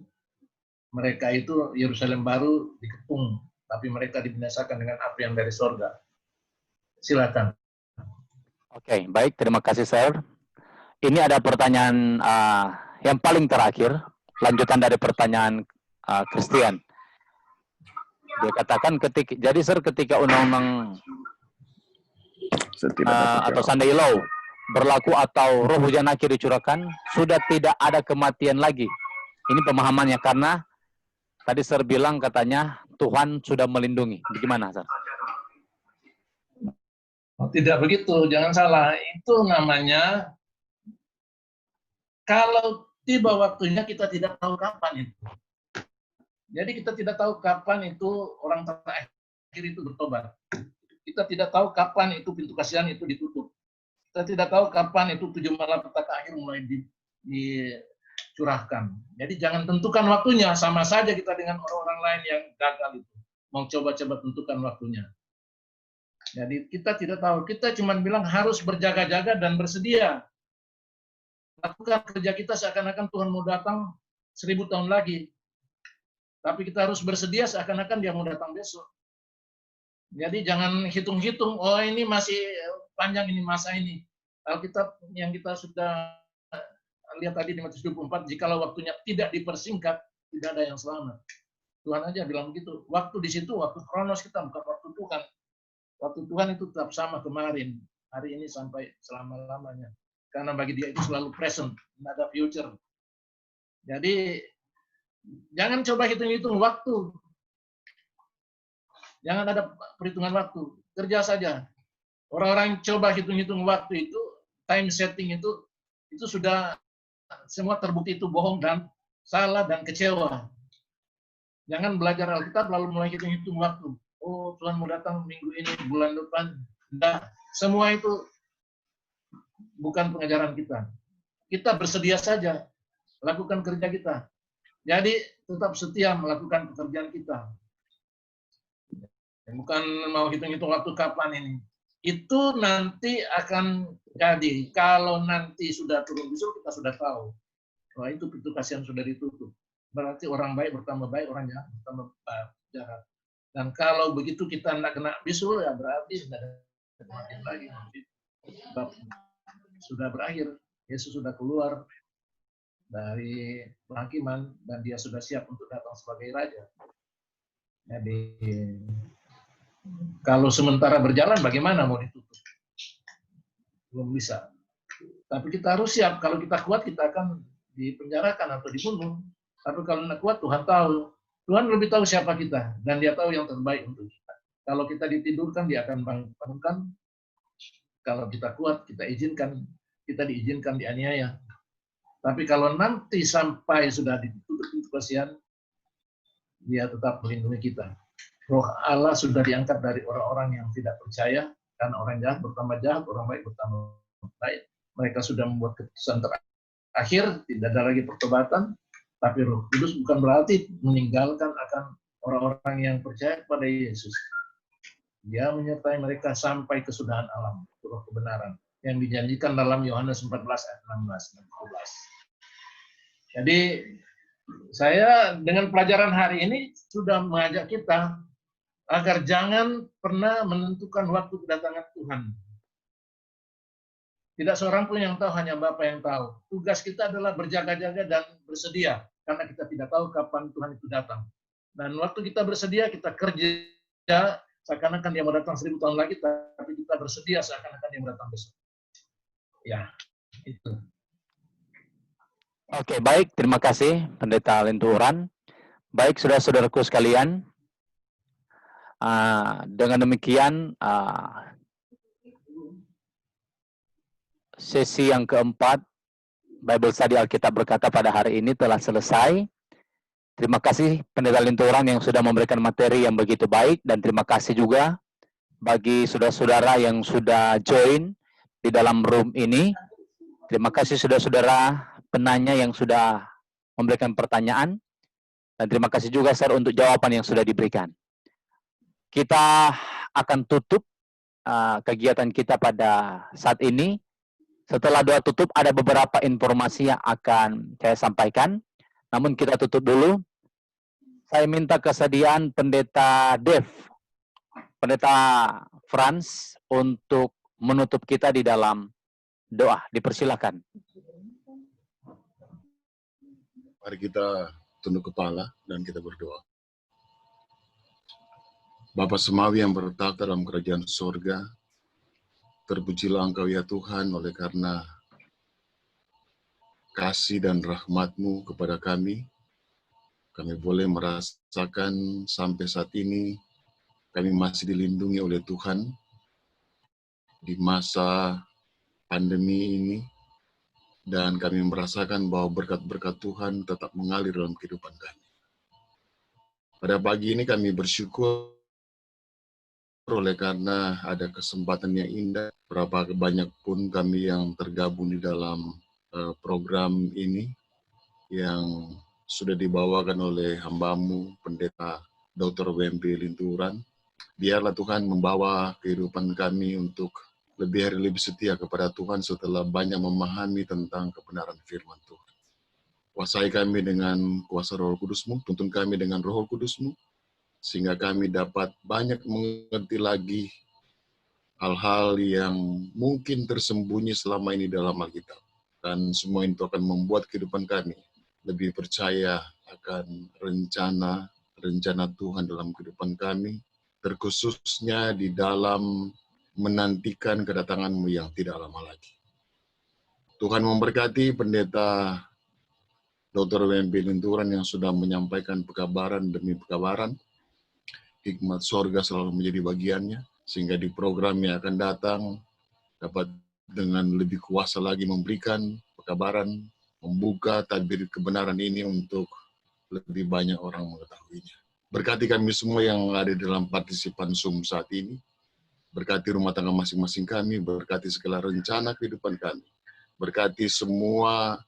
mereka itu Yerusalem baru dikepung tapi mereka dibinasakan dengan api yang dari sorga. Silakan. Oke, baik. Terima kasih, Sir. Ini ada pertanyaan yang paling terakhir, lanjutan dari pertanyaan Christian. Dia katakan ketika undang-undang atau Sunday Law berlaku atau roh hujan akhir dicurahkan, sudah tidak ada kematian lagi. Ini pemahamannya karena tadi Sir bilang katanya Tuhan sudah melindungi. Bagaimana, Sir? Oh, tidak begitu, jangan salah. Itu namanya kalau tiba waktunya kita tidak tahu kapan itu. Jadi kita tidak tahu kapan itu orang terakhir itu bertobat. Kita tidak tahu kapan itu pintu kasihan itu ditutup. Kita tidak tahu kapan itu 7 malapetaka akhir mulai dicurahkan. Jadi jangan tentukan waktunya, sama saja kita dengan orang-orang lain yang gagal itu. Mau coba-coba tentukan waktunya. Jadi kita tidak tahu, kita cuma bilang harus berjaga-jaga dan bersedia. Lakukan kerja kita seakan-akan Tuhan mau datang 1000 tahun lagi. Tapi kita harus bersedia seakan-akan dia mau datang besok. Jadi jangan hitung-hitung, oh ini masih panjang ini masa ini. Alkitab yang kita sudah lihat tadi di Matius 24, jikalau waktunya tidak dipersingkat, tidak ada yang selamat. Tuhan aja bilang begitu. Waktu di situ, waktu kronos kita, bukan waktu Tuhan. Waktu Tuhan itu tetap sama kemarin, hari ini sampai selama-lamanya. Karena bagi dia itu selalu present, tidak ada future. Jadi jangan coba hitung-hitung waktu. Jangan ada perhitungan waktu. Kerja saja. Orang-orang yang coba hitung-hitung waktu itu, time setting itu sudah semua terbukti itu bohong dan salah dan kecewa. Jangan belajar Alkitab lalu mulai hitung-hitung waktu. Oh, Tuhan mau datang minggu ini, bulan depan. Nah, semua itu bukan pengajaran kita. Kita bersedia saja. Lakukan kerja kita. Jadi tetap setia melakukan pekerjaan kita. Bukan mau hitung-hitung waktu kapan ini. Itu nanti akan jadi. Kalau nanti sudah turun bisul, kita sudah tahu. Wah, itu pintu kasihan sudah ditutup. Berarti orang baik bertambah baik, orang jahat bertambah jahat. Dan kalau begitu kita tidak kena bisul, ya berarti sudah ada kematian lagi. Sebab sudah berakhir. Yesus sudah keluar dari penghakiman dan dia sudah siap untuk datang sebagai raja. Jadi kalau sementara berjalan bagaimana mau ditutup? Belum bisa. Tapi kita harus siap. Kalau kita kuat kita akan dipenjarakan atau dibunuh. Tapi kalau tidak kuat Tuhan tahu. Tuhan lebih tahu siapa kita dan dia tahu yang terbaik untuk kita. Kalau kita ditidurkan dia akan bangunkan. Kalau kita kuat kita izinkan, kita diizinkan dianiaya. Tapi kalau nanti sampai sudah ditutup pintu kasihan, dia tetap melindungi kita. Roh Allah sudah diangkat dari orang-orang yang tidak percaya, karena orang jahat bertambah jahat, orang baik bertambah baik. Mereka sudah membuat keputusan terakhir, tidak ada lagi pertobatan, tapi Roh Kudus bukan berarti meninggalkan akan orang-orang yang percaya kepada Yesus. Dia menyertai mereka sampai kesudahan alam, Roh kebenaran, yang dijanjikan dalam Yohanes 14 ayat 16 dan 17. Jadi saya dengan pelajaran hari ini sudah mengajak kita agar jangan pernah menentukan waktu kedatangan Tuhan. Tidak seorang pun yang tahu, hanya Bapa yang tahu. Tugas kita adalah berjaga-jaga dan bersedia, karena kita tidak tahu kapan Tuhan itu datang. Dan waktu kita bersedia, kita kerja seakan-akan dia mau datang 1000 tahun lagi, tapi kita bersedia seakan-akan dia mau datang besok. Ya, itu. Oke, baik. Terima kasih, Pendeta Linturan. Baik, saudara-saudaraku sekalian. Dengan demikian, sesi yang keempat, Bible Study Alkitab Berkata pada hari ini telah selesai. Terima kasih Pendeta Linturan yang sudah memberikan materi yang begitu baik, dan terima kasih juga bagi saudara-saudara yang sudah join di dalam room ini. Terima kasih saudara-saudara penanya yang sudah memberikan pertanyaan, dan terima kasih juga Sir untuk jawaban yang sudah diberikan. Kita akan tutup kegiatan kita pada saat ini. Setelah doa tutup ada beberapa informasi yang akan saya sampaikan. Namun kita tutup dulu. Saya minta kesediaan Pendeta Dev, Pendeta Franz untuk menutup kita di dalam doa. Dipersilakan. Mari kita tunduk kepala dan kita berdoa. Bapa Semawi yang bertahta dalam kerajaan surga, terpujilah Engkau ya Tuhan oleh karena kasih dan rahmat-Mu kepada kami. Kami boleh merasakan sampai saat ini kami masih dilindungi oleh Tuhan di masa pandemi ini, dan kami merasakan bahwa berkat-berkat Tuhan tetap mengalir dalam kehidupan kami. Pada pagi ini kami bersyukur oleh karena ada kesempatan yang indah. Berapa banyak pun kami yang tergabung di dalam program ini yang sudah dibawakan oleh hamba-Mu, Pendeta Dr. W.M.P. Linturan. Biarlah Tuhan membawa kehidupan kami untuk lebih hari lebih setia kepada Tuhan setelah banyak memahami tentang kebenaran firman Tuhan. Kuasai kami dengan kuasa Roh Kudus-Mu, tuntun kami dengan Roh Kudus-Mu, sehingga kami dapat banyak mengerti lagi hal-hal yang mungkin tersembunyi selama ini dalam Alkitab. Dan semua itu akan membuat kehidupan kami lebih percaya akan rencana Tuhan dalam kehidupan kami, terkhususnya di dalam menantikan kedatangan-Mu yang tidak lama lagi. Tuhan memberkati Pendeta Dr. W.M.P. Linturan yang sudah menyampaikan pekabaran demi pekabaran. Hikmat sorga selalu menjadi bagiannya, sehingga di program yang akan datang dapat dengan lebih kuasa lagi memberikan pekabaran, membuka tabir kebenaran ini untuk lebih banyak orang mengetahuinya. Berkati kami semua yang ada di dalam partisipan Zoom saat ini. Berkati rumah tangga masing-masing kami, berkati segala rencana kehidupan kami. Berkati semua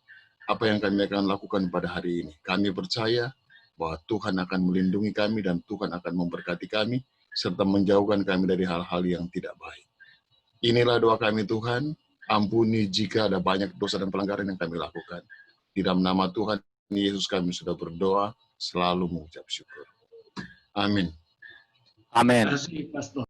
apa yang kami akan lakukan pada hari ini. Kami percaya bahwa Tuhan akan melindungi kami dan Tuhan akan memberkati kami, serta menjauhkan kami dari hal-hal yang tidak baik. Inilah doa kami Tuhan, ampuni jika ada banyak dosa dan pelanggaran yang kami lakukan. Di dalam nama Tuhan Yesus kami sudah berdoa, selalu mengucap syukur. Amin. Amin. Terima kasih, Pastor.